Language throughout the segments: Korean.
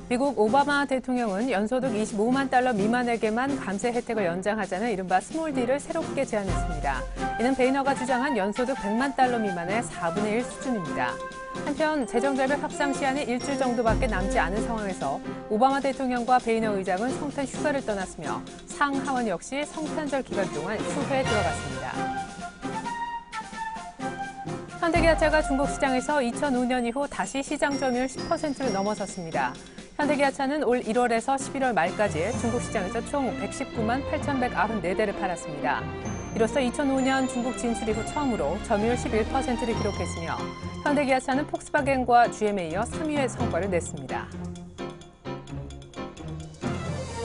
미국 오바마 대통령은 연소득 25만 달러 미만에게만 감세 혜택을 연장하자는 이른바 스몰 딜을 새롭게 제안했습니다. 이는 베이너가 주장한 연소득 100만 달러 미만의 4분의 1 수준입니다. 한편 재정절벽 협상 시한이 일주일 정도밖에 남지 않은 상황에서 오바마 대통령과 베이너 의장은 성탄 휴가를 떠났으며 상하원 역시 성탄절 기간 동안 휴회에 들어갔습니다. 현대기아차가 중국 시장에서 2005년 이후 다시 시장 점유율 10%를 넘어섰습니다. 현대기아차는 올 1월에서 11월 말까지 중국 시장에서 총 119만 8,194대를 팔았습니다. 이로써 2005년 중국 진출 이후 처음으로 점유율 11%를 기록했으며 현대기아차는 폭스바겐과 GM에 이어 3위의 성과를 냈습니다.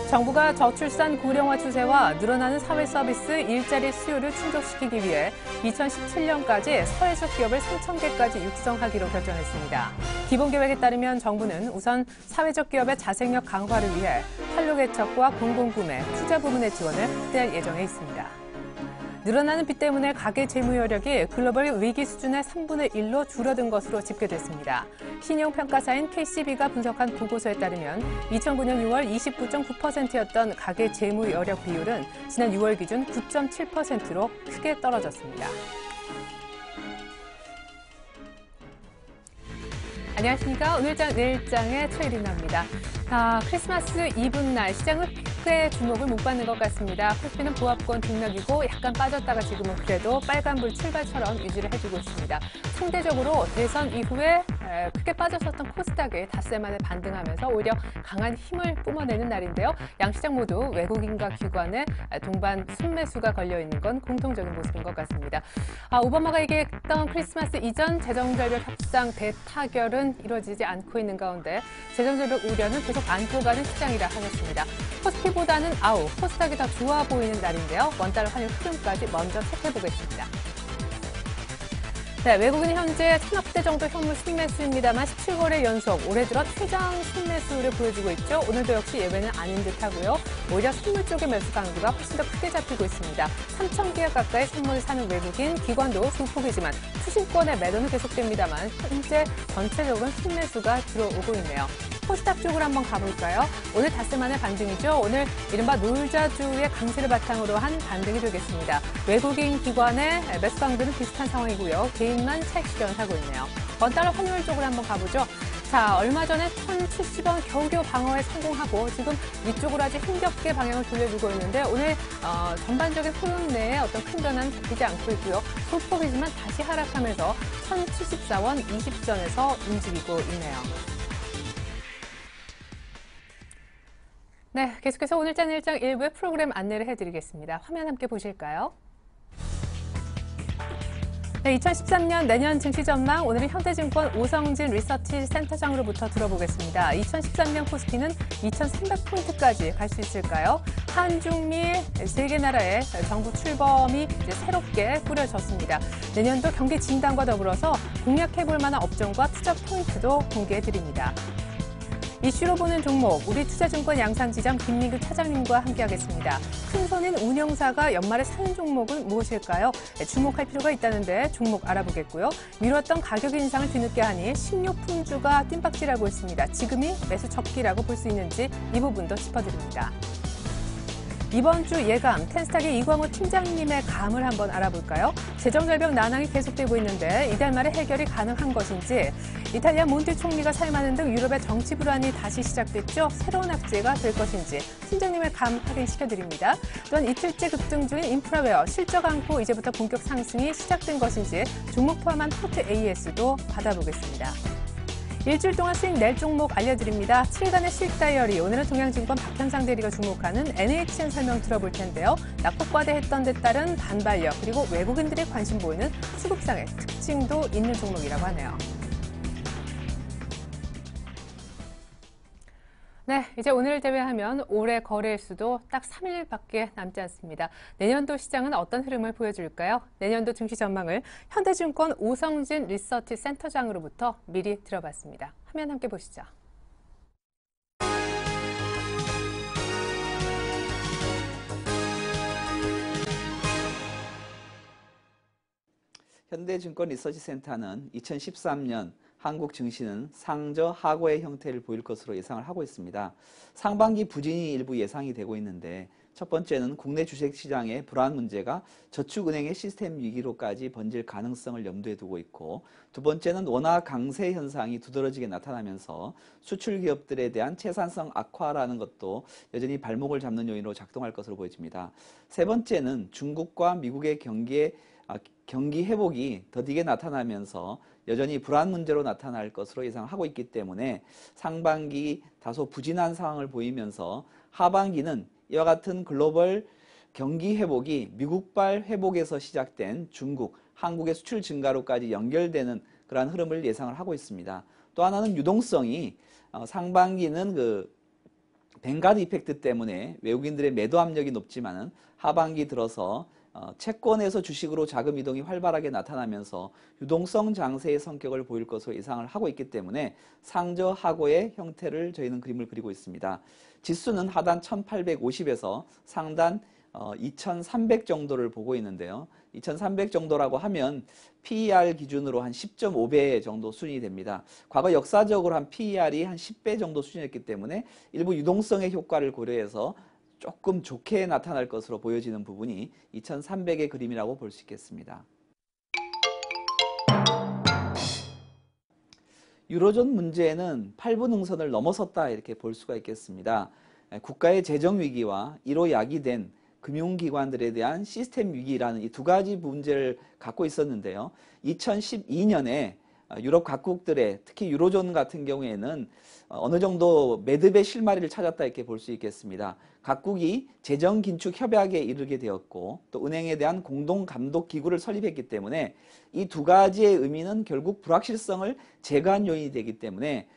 정부가 저출산 고령화 추세와 늘어나는 사회 서비스 일자리 수요를 충족시키기 위해 2017년까지 사회적 기업을 3,000개까지 육성하기로 결정했습니다. 기본 계획에 따르면 정부는 우선 사회적 기업의 자생력 강화를 위해 한로개척과 공공구매, 투자 부문의 지원을 확대할 예정에 있습니다. 늘어나는 빚 때문에 가계 재무 여력이 글로벌 위기 수준의 3분의 1로 줄어든 것으로 집계됐습니다. 신용평가사인 KCB가 분석한 보고서에 따르면 2009년 6월 29.9%였던 가계 재무 여력 비율은 지난 6월 기준 9.7%로 크게 떨어졌습니다. 안녕하십니까. 오늘장 내일장의 최일인입니다. 크리스마스 이브날 시장은 꽤 주목을 못 받는 것 같습니다. 코스피는 보합권 등락이고 약간 빠졌다가 지금은 그래도 빨간불 출발처럼 유지를 해주고 있습니다. 상대적으로 대선 이후에 크게 빠졌었던 코스닥이 닷새 만에 반등하면서 오히려 강한 힘을 뿜어내는 날인데요. 양시장 모두 외국인과 기관의 동반 순매수가 걸려있는 건 공통적인 모습인 것 같습니다. 오바마가 얘기했던 크리스마스 이전 재정절벽 협상 대타결은 이루어지지 않고 있는 가운데 재정절벽 우려는 계속 안고 가는 시장이라 하겠습니다. 코스피보다는 코스닥이 더 좋아 보이는 날인데요. 원달러 환율 흐름까지 먼저 체크해보겠습니다. 네, 외국인 현재 1,000억 대 정도 현물 순매수입니다만 17거래 연속 올해 들어 최장 순매수를 보여주고 있죠. 오늘도 역시 예외는 아닌 듯하고요. 오히려 선물 쪽의 매수 강도가 훨씬 더 크게 잡히고 있습니다. 3,000개 가까이 선물을 사는 외국인, 기관도 소폭이지만 투신권의 매도는 계속됩니다만 현재 전체적으로는 순매수가 들어오고 있네요. 코스닥 쪽으로 한번 가볼까요? 오늘 닷새 만의 반등이죠. 오늘 이른바 놀자주의 강세를 바탕으로 한 반등이 되겠습니다. 외국인 기관의 매수 강도는 비슷한 상황이고요. 개인만 차익 실현하고 있네요. 원달러 환율 쪽으로 한번 가보죠. 자, 얼마 전에 1,070원 겨우겨우 방어에 성공하고 지금 위쪽으로 아주 힘겹게 방향을 돌려주고 있는데 오늘 전반적인 흐름 내에 어떤 큰 변화는 잡히지 않고 있고요. 소폭이지만 다시 하락하면서 1,074원 20전에서 움직이고 있네요. 네, 계속해서 오늘장 일장 일부의 프로그램 안내를 해드리겠습니다. 화면 함께 보실까요? 네, 2013년 내년 증시 전망, 오늘은 현대증권 오성진 리서치 센터장으로부터 들어보겠습니다. 2013년 코스피는 2,300포인트까지 갈 수 있을까요? 한중미 세 개 나라의 정부 출범이 이제 새롭게 꾸려졌습니다. 내년도 경기 진단과 더불어서 공략해볼 만한 업종과 투자 포인트도 공개해드립니다. 이슈로 보는 종목, 우리투자증권 양산지점 김민규 차장님과 함께하겠습니다. 큰손인 운영사가 연말에 사는 종목은 무엇일까요? 주목할 필요가 있다는데 종목 알아보겠고요. 미뤘던 가격 인상을 뒤늦게 하니 식료품주가 뜀박질하고 있습니다. 지금이 매수 적기라고 볼 수 있는지 이 부분도 짚어드립니다. 이번 주 예감, 텐스탁의 이광호 팀장님의 감을 한번 알아볼까요? 재정절벽 난항이 계속되고 있는데 이달 말에 해결이 가능한 것인지, 이탈리아 몬티 총리가 사임하는 등 유럽의 정치 불안이 다시 시작됐죠. 새로운 악재가 될 것인지 팀장님의 감 확인시켜드립니다. 또한 이틀째 급등 중인 인프라웨어, 실적 않고 이제부터 본격 상승이 시작된 것인지 종목 포함한 포트 AS도 받아보겠습니다. 일주일 동안 수익 낼 종목 알려드립니다. 7일간의 수익 다이어리, 오늘은 동양증권 박현상 대리가 주목하는 NHN 설명 들어볼 텐데요. 낙폭과대했던 데 따른 반발력, 그리고 외국인들이 관심 보이는 수급상의 특징도 있는 종목이라고 하네요. 네, 이제 오늘 제외하면 올해 거래일 수도 딱 3일밖에 남지 않습니다. 내년도 시장은 어떤 흐름을 보여줄까요? 내년도 증시 전망을 현대증권 오성진 리서치 센터장으로부터 미리 들어봤습니다. 화면 함께 보시죠. 현대증권 리서치센터는 2013년 한국 증시는 상저 하고의 형태를 보일 것으로 예상을 하고 있습니다. 상반기 부진이 일부 예상이 되고 있는데 첫 번째는 국내 주식시장의 불안 문제가 저축은행의 시스템 위기로까지 번질 가능성을 염두에 두고 있고, 두 번째는 원화 강세 현상이 두드러지게 나타나면서 수출 기업들에 대한 채산성 악화라는 것도 여전히 발목을 잡는 요인으로 작동할 것으로 보여집니다. 세 번째는 중국과 미국의 경기 회복이 더디게 나타나면서 여전히 불안 문제로 나타날 것으로 예상하고 있기 때문에 상반기 다소 부진한 상황을 보이면서 하반기는 이와 같은 글로벌 경기 회복이 미국발 회복에서 시작된 중국, 한국의 수출 증가로까지 연결되는 그러한 흐름을 예상을 하고 있습니다. 또 하나는 유동성이 상반기는 뱅가드 이펙트 때문에 외국인들의 매도 압력이 높지만은 하반기 들어서 채권에서 주식으로 자금 이동이 활발하게 나타나면서 유동성 장세의 성격을 보일 것으로 예상을 하고 있기 때문에 상저 하고의 형태를 저희는 그림을 그리고 있습니다. 지수는 하단 1850에서 상단 2300 정도를 보고 있는데요. 2300 정도라고 하면 PER 기준으로 한 10.5배 정도 수준이 됩니다. 과거 역사적으로 한 PER이 한 10배 정도 수준이었기 때문에 일부 유동성의 효과를 고려해서 조금 좋게 나타날 것으로 보여지는 부분이 2300의 그림이라고 볼 수 있겠습니다. 유로존 문제는 8분 응선을 넘어섰다 이렇게 볼 수가 있겠습니다. 국가의 재정 위기와 이로 야기된 금융기관들에 대한 시스템 위기라는 이 두 가지 문제를 갖고 있었는데요. 2012년에 유럽 각국들의 특히 유로존 같은 경우에는 어느 정도 매듭의 실마리를 찾았다 이렇게 볼 수 있겠습니다. 각국이 재정 긴축 협약에 이르게 되었고 또 은행에 대한 공동 감독 기구를 설립했기 때문에 이 두 가지의 의미는 결국 불확실성을 제거한 요인이 되기 때문에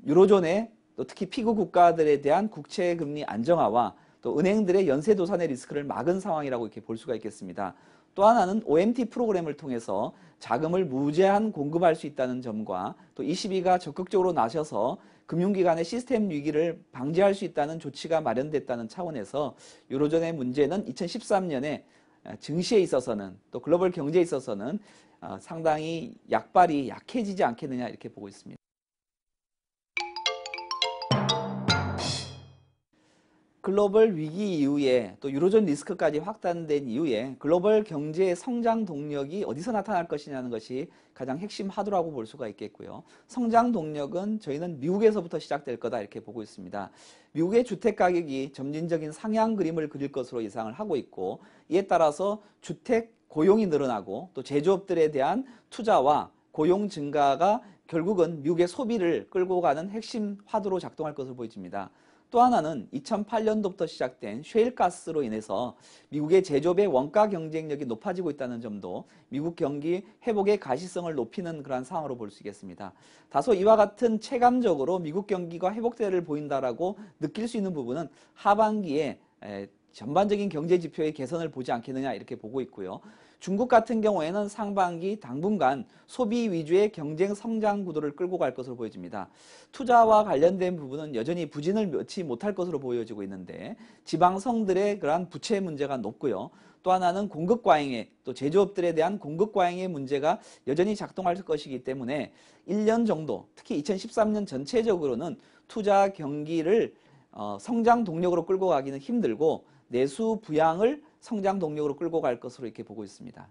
유로존의 또 특히 피구 국가들에 대한 국채 금리 안정화와 또 은행들의 연쇄 도산의 리스크를 막은 상황이라고 이렇게 볼 수가 있겠습니다. 또 하나는 OMT 프로그램을 통해서 자금을 무제한 공급할 수 있다는 점과 또 ECB가 적극적으로 나서서 금융기관의 시스템 위기를 방지할 수 있다는 조치가 마련됐다는 차원에서 유로존의 문제는 2013년에 증시에 있어서는 또 글로벌 경제에 있어서는 상당히 약발이 약해지지 않겠느냐 이렇게 보고 있습니다. 글로벌 위기 이후에 또 유로존 리스크까지 확산된 이후에 글로벌 경제의 성장 동력이 어디서 나타날 것이냐는 것이 가장 핵심 화두라고 볼 수가 있겠고요. 성장 동력은 저희는 미국에서부터 시작될 거다 이렇게 보고 있습니다. 미국의 주택 가격이 점진적인 상향 그림을 그릴 것으로 예상을 하고 있고, 이에 따라서 주택 고용이 늘어나고 또 제조업들에 대한 투자와 고용 증가가 결국은 미국의 소비를 끌고 가는 핵심 화두로 작동할 것으로 보여집니다. 또 하나는 2008년도부터 시작된 셰일가스로 인해서 미국의 제조업의 원가 경쟁력이 높아지고 있다는 점도 미국 경기 회복의 가시성을 높이는 그러한 상황으로 볼 수 있겠습니다. 다소 이와 같은 체감적으로 미국 경기가 회복세를 보인다라고 느낄 수 있는 부분은 하반기에 전반적인 경제 지표의 개선을 보지 않겠느냐 이렇게 보고 있고요. 중국 같은 경우에는 상반기 당분간 소비 위주의 경쟁 성장 구도를 끌고 갈 것으로 보여집니다. 투자와 관련된 부분은 여전히 부진을 면치 못할 것으로 보여지고 있는데 지방성들의 그러한 부채 문제가 높고요. 또 하나는 공급 과잉에 또 제조업들에 대한 공급 과잉의 문제가 여전히 작동할 것이기 때문에 1년 정도 특히 2013년 전체적으로는 투자 경기를 성장 동력으로 끌고 가기는 힘들고 내수 부양을 성장 동력으로 끌고 갈 것으로 이렇게 보고 있습니다.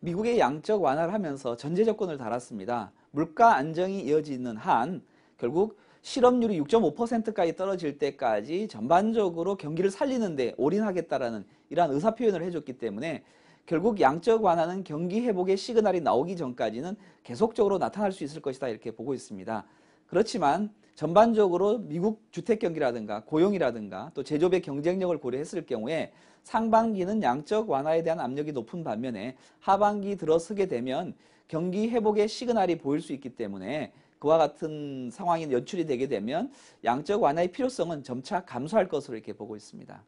미국의 양적 완화를 하면서 전제 조건을 달았습니다. 물가 안정이 이어지는 한 결국 실업률이 6.5%까지 떨어질 때까지 전반적으로 경기를 살리는 데 올인하겠다라는 이러한 의사 표현을 해줬기 때문에 결국 양적 완화는 경기 회복의 시그널이 나오기 전까지는 계속적으로 나타날 수 있을 것이다 이렇게 보고 있습니다. 그렇지만 전반적으로 미국 주택 경기라든가 고용이라든가 또 제조업의 경쟁력을 고려했을 경우에 상반기는 양적 완화에 대한 압력이 높은 반면에 하반기 들어서게 되면 경기 회복의 시그널이 보일 수 있기 때문에 그와 같은 상황이 연출이 되게 되면 양적 완화의 필요성은 점차 감소할 것으로 이렇게 보고 있습니다.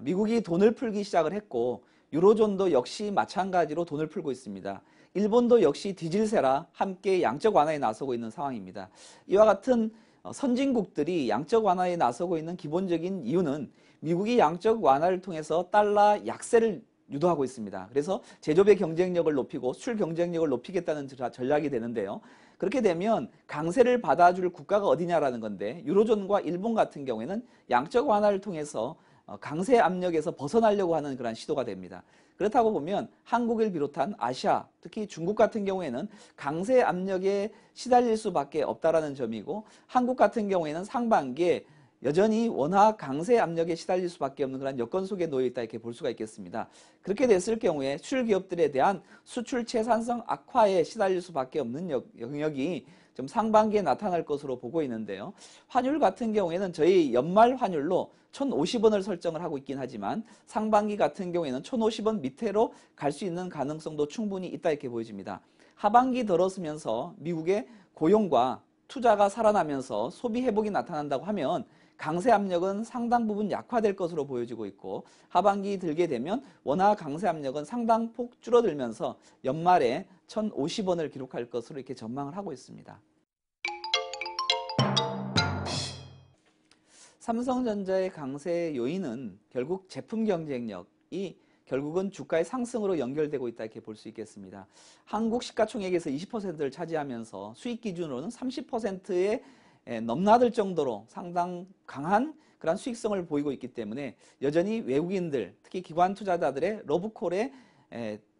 미국이 돈을 풀기 시작을 했고 유로존도 역시 마찬가지로 돈을 풀고 있습니다. 일본도 역시 뒤질세라 함께 양적 완화에 나서고 있는 상황입니다. 이와 같은 선진국들이 양적 완화에 나서고 있는 기본적인 이유는 미국이 양적 완화를 통해서 달러 약세를 유도하고 있습니다. 그래서 제조업의 경쟁력을 높이고 수출 경쟁력을 높이겠다는 전략이 되는데요. 그렇게 되면 강세를 받아줄 국가가 어디냐라는 건데 유로존과 일본 같은 경우에는 양적 완화를 통해서 강세 압력에서 벗어나려고 하는 그런 시도가 됩니다. 그렇다고 보면 한국을 비롯한 아시아, 특히 중국 같은 경우에는 강세 압력에 시달릴 수밖에 없다라는 점이고 한국 같은 경우에는 상반기에 여전히 원화 강세 압력에 시달릴 수밖에 없는 그런 여건 속에 놓여 있다 이렇게 볼 수가 있겠습니다. 그렇게 됐을 경우에 수출 기업들에 대한 수출 채산성 악화에 시달릴 수밖에 없는 영역이 좀 상반기에 나타날 것으로 보고 있는데요. 환율 같은 경우에는 저희 연말 환율로 1,050원을 설정을 하고 있긴 하지만 상반기 같은 경우에는 1,050원 밑으로 갈 수 있는 가능성도 충분히 있다 이렇게 보여집니다. 하반기 들어서면서 미국의 고용과 투자가 살아나면서 소비 회복이 나타난다고 하면 강세 압력은 상당 부분 약화될 것으로 보여지고 있고 하반기 들게 되면 원화 강세 압력은 상당폭 줄어들면서 연말에 1,050원을 기록할 것으로 이렇게 전망을 하고 있습니다. 삼성전자의 강세 요인은 결국 제품 경쟁력이 결국은 주가의 상승으로 연결되고 있다 이렇게 볼 수 있겠습니다. 한국 시가총액에서 20%를 차지하면서 수익 기준으로는 30%에 넘나들 정도로 상당 강한 그런 수익성을 보이고 있기 때문에 여전히 외국인들 특히 기관 투자자들의 러브콜의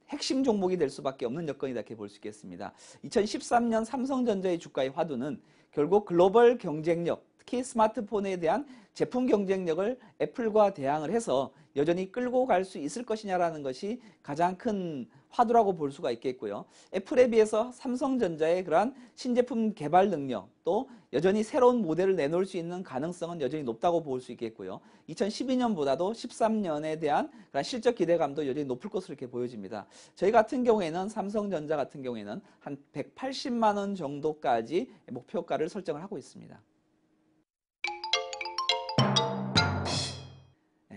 핵심 종목이 될 수밖에 없는 여건이다 이렇게 볼 수 있겠습니다. 2013년 삼성전자의 주가의 화두는 결국 글로벌 경쟁력 특히 스마트폰에 대한 제품 경쟁력을 애플과 대항을 해서 여전히 끌고 갈 수 있을 것이냐라는 것이 가장 큰 화두라고 볼 수가 있겠고요. 애플에 비해서 삼성전자의 그러한 신제품 개발 능력 또 여전히 새로운 모델을 내놓을 수 있는 가능성은 여전히 높다고 볼 수 있겠고요. 2012년보다도 13년에 대한 그런 실적 기대감도 여전히 높을 것으로 이렇게 보여집니다. 저희 같은 경우에는 삼성전자 같은 경우에는 한 180만 원 정도까지 목표가를 설정을 하고 있습니다.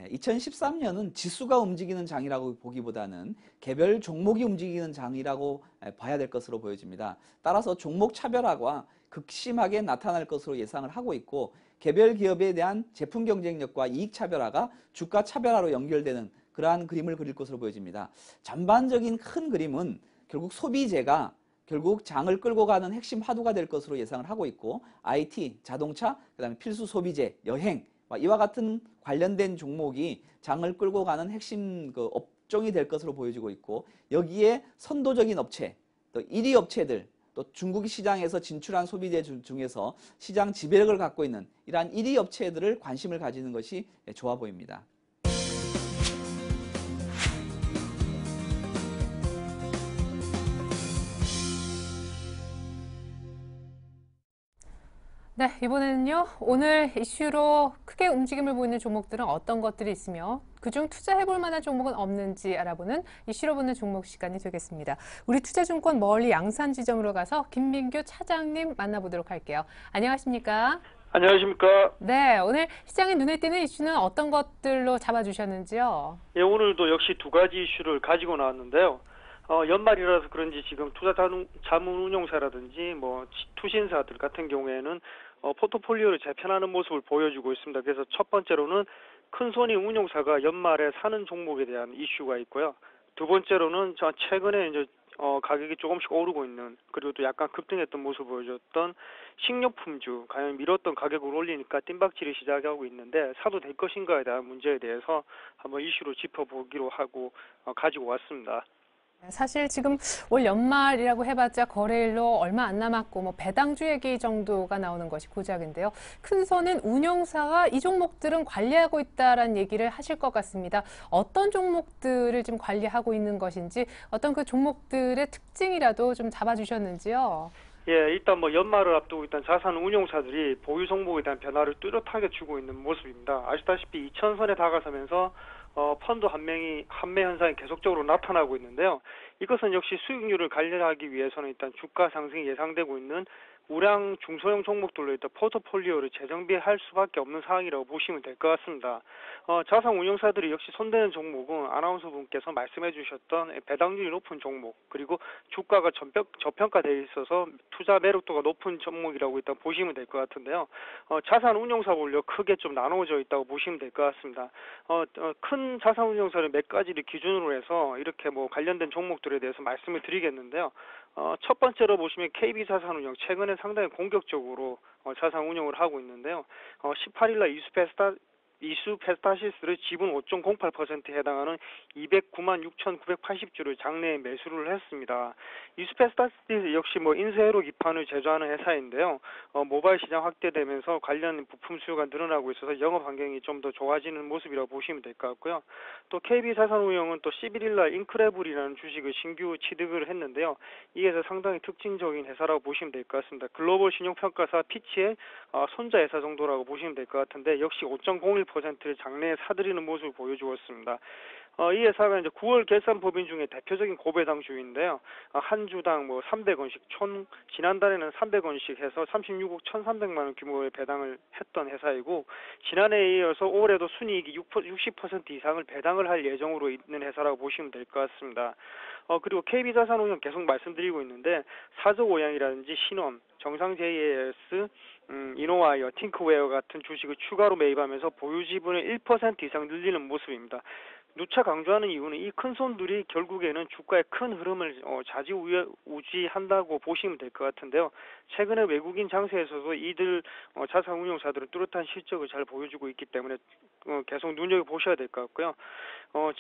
2013년은 지수가 움직이는 장이라고 보기보다는 개별 종목이 움직이는 장이라고 봐야 될 것으로 보여집니다. 따라서 종목 차별화가 극심하게 나타날 것으로 예상을 하고 있고 개별 기업에 대한 제품 경쟁력과 이익 차별화가 주가 차별화로 연결되는 그러한 그림을 그릴 것으로 보여집니다. 전반적인 큰 그림은 결국 소비재가 결국 장을 끌고 가는 핵심 화두가 될 것으로 예상을 하고 있고 IT, 자동차, 그다음에 필수 소비재, 여행 이와 같은 관련된 종목이 장을 끌고 가는 핵심 업종이 될 것으로 보여지고 있고 여기에 선도적인 업체, 또 1위 업체들, 또 중국 시장에서 진출한 소비재 중에서 시장 지배력을 갖고 있는 이러한 1위 업체들을 관심을 가지는 것이 좋아 보입니다. 네, 이번에는요. 오늘 이슈로 크게 움직임을 보이는 종목들은 어떤 것들이 있으며 그중 투자해볼 만한 종목은 없는지 알아보는 이슈로 보는 종목 시간이 되겠습니다. 우리 투자증권 멀리 양산 지점으로 가서 김민규 차장님 만나보도록 할게요. 안녕하십니까? 안녕하십니까? 네, 오늘 시장에 눈에 띄는 이슈는 어떤 것들로 잡아주셨는지요? 예, 오늘도 역시 두 가지 이슈를 가지고 나왔는데요. 연말이라서 그런지 지금 투자 자문 운용사라든지 투신사들 같은 경우에는 포트폴리오를 재편하는 모습을 보여주고 있습니다. 그래서 첫 번째로는 큰손이 운용사가 연말에 사는 종목에 대한 이슈가 있고요. 두 번째로는 최근에 이제 가격이 조금씩 오르고 있는 그리고 또 약간 급등했던 모습을 보여줬던 식료품주 과연 밀었던 가격을 올리니까 뜀박질이 시작하고 있는데 사도 될 것인가에 대한 문제에 대해서 한번 이슈로 짚어보기로 하고 가지고 왔습니다. 사실 지금 올 연말이라고 해봤자 거래일로 얼마 안 남았고 배당주 얘기 정도가 나오는 것이 고작인데요. 큰손은 운용사가 이 종목들은 관리하고 있다라는 얘기를 하실 것 같습니다. 어떤 종목들을 지금 관리하고 있는 것인지 어떤 그 종목들의 특징이라도 좀 잡아주셨는지요? 예, 일단 연말을 앞두고 있던 자산 운용사들이 보유 종목에 대한 변화를 뚜렷하게 주고 있는 모습입니다. 아시다시피 2,000선에 다가서면서 펀드 환매 현상이 계속적으로 나타나고 있는데요. 이것은 역시 수익률을 관리하기 위해서는 일단 주가 상승이 예상되고 있는 우량 중소형 종목들로 일단 포트폴리오를 재정비할 수밖에 없는 상황이라고 보시면 될 것 같습니다. 자산 운용사들이 역시 손대는 종목은 아나운서 분께서 말씀해 주셨던 배당률이 높은 종목, 그리고 주가가 저평가되어 있어서 투자 매력도가 높은 종목이라고 일단 보시면 될 것 같은데요. 자산 운용사 분류 크게 좀 나누어져 있다고 보시면 될 것 같습니다. 큰 자산 운용사를 몇 가지를 기준으로 해서 이렇게 뭐 관련된 종목들에 대해서 말씀을 드리겠는데요. 첫 번째로 보시면 KB자산운용 최근에 상당히 공격적으로 자산 운용을 하고 있는데요. 18일날 이수페스타시스를 지분 5.08%에 해당하는 209만 6,980주를 장내에 매수를 했습니다. 이수페스타시스 역시 뭐 인쇄로 기판을 제조하는 회사인데요. 모바일 시장 확대되면서 관련 부품 수요가 늘어나고 있어서 영업 환경이 좀 더 좋아지는 모습이라고 보시면 될 것 같고요. 또 KB자산운용은 또 11일날 인크레블이라는 주식을 신규 취득을 했는데요. 이 회사 상당히 특징적인 회사라고 보시면 될 것 같습니다. 글로벌 신용평가사 피치의 손자 회사 정도라고 보시면 될 것 같은데 역시 5.01%를 장내에 사들이는 모습을 보여주었습니다. 이 회사가 이제 9월 결산 법인 중에 대표적인 고배당주인데요. 한 주당 뭐 300원씩 지난달에는 300원씩 해서 36억 1,300만 원 규모의 배당을 했던 회사이고, 지난해에 이어서 올해도 순이익이 60% 이상을 배당을 할 예정으로 있는 회사라고 보시면 될 것 같습니다. 그리고 KB자산운용 계속 말씀드리고 있는데 사저오양이라든지 신원, 정상JAS, 이노와이어, 팅크웨어 같은 주식을 추가로 매입하면서 보유 지분을 1% 이상 늘리는 모습입니다. 누차 강조하는 이유는 이 큰 손들이 결국에는 주가의 큰 흐름을 좌지우지한다고 보시면 될 것 같은데요. 최근에 외국인 장세에서도 이들 자산운용사들은 뚜렷한 실적을 잘 보여주고 있기 때문에 계속 눈여겨보셔야 될 것 같고요.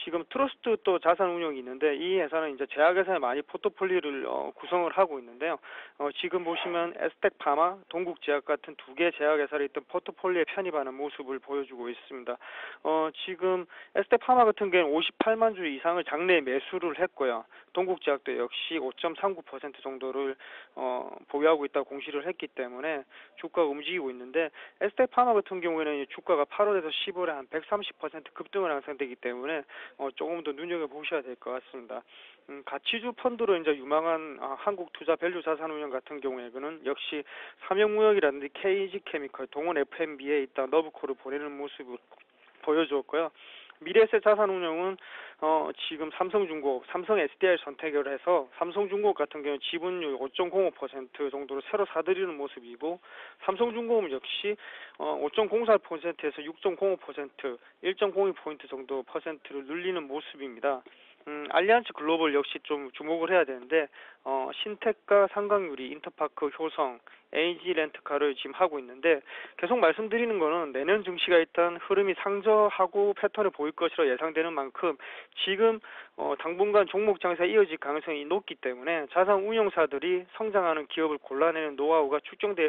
지금 트러스트 또 자산운용이 있는데 이 회사는 이제 제약회사에 많이 포트폴리오를 구성을 하고 있는데요. 지금 보시면 에스텍파마, 동국제약 같은 두 개 제약회사를 있던 포트폴리오에 편입하는 모습을 보여주고 있습니다. 지금 에스텍파마 같은 경우는 58만 주 이상을 장내에 매수를 했고요. 동국제약도 역시 5.39% 정도를 보유하고 있다고 공시를 했기 때문에 주가가 움직이고 있는데, 에스텍파마 같은 경우에는 주가가 8월에서 10월에 한 130% 급등을 양상되기 때문에 조금 더 눈여겨보셔야 될 것 같습니다. 가치주 펀드로 이제 유망한 한국 투자 밸류 자산운용 같은 경우에는 역시 삼영무역이라든지 KG케미컬, 동원 F&B에 있다 너브코를 보내는 모습을 보여주었고요. 미래에셋 자산운용은 지금 삼성중공업, 삼성 SDI를 선택을 해서 삼성중공업 같은 경우는 지분율 5.05% 정도로 새로 사들이는 모습이고, 삼성중공업 역시 5.04%에서 6.05%, 1.02포인트 정도 퍼센트를 늘리는 모습입니다. 알리안츠 글로벌 역시 좀 주목을 해야 되는데 신택과 상강유리, 인터파크, 효성, AG 렌트카를 지금 하고 있는데, 계속 말씀드리는 거는 내년 증시가 일단 흐름이 상저하고 패턴을 보일 것이라 예상되는 만큼 지금 당분간 종목 장세가 이어질 가능성이 높기 때문에 자산 운용사들이 성장하는 기업을 골라내는 노하우가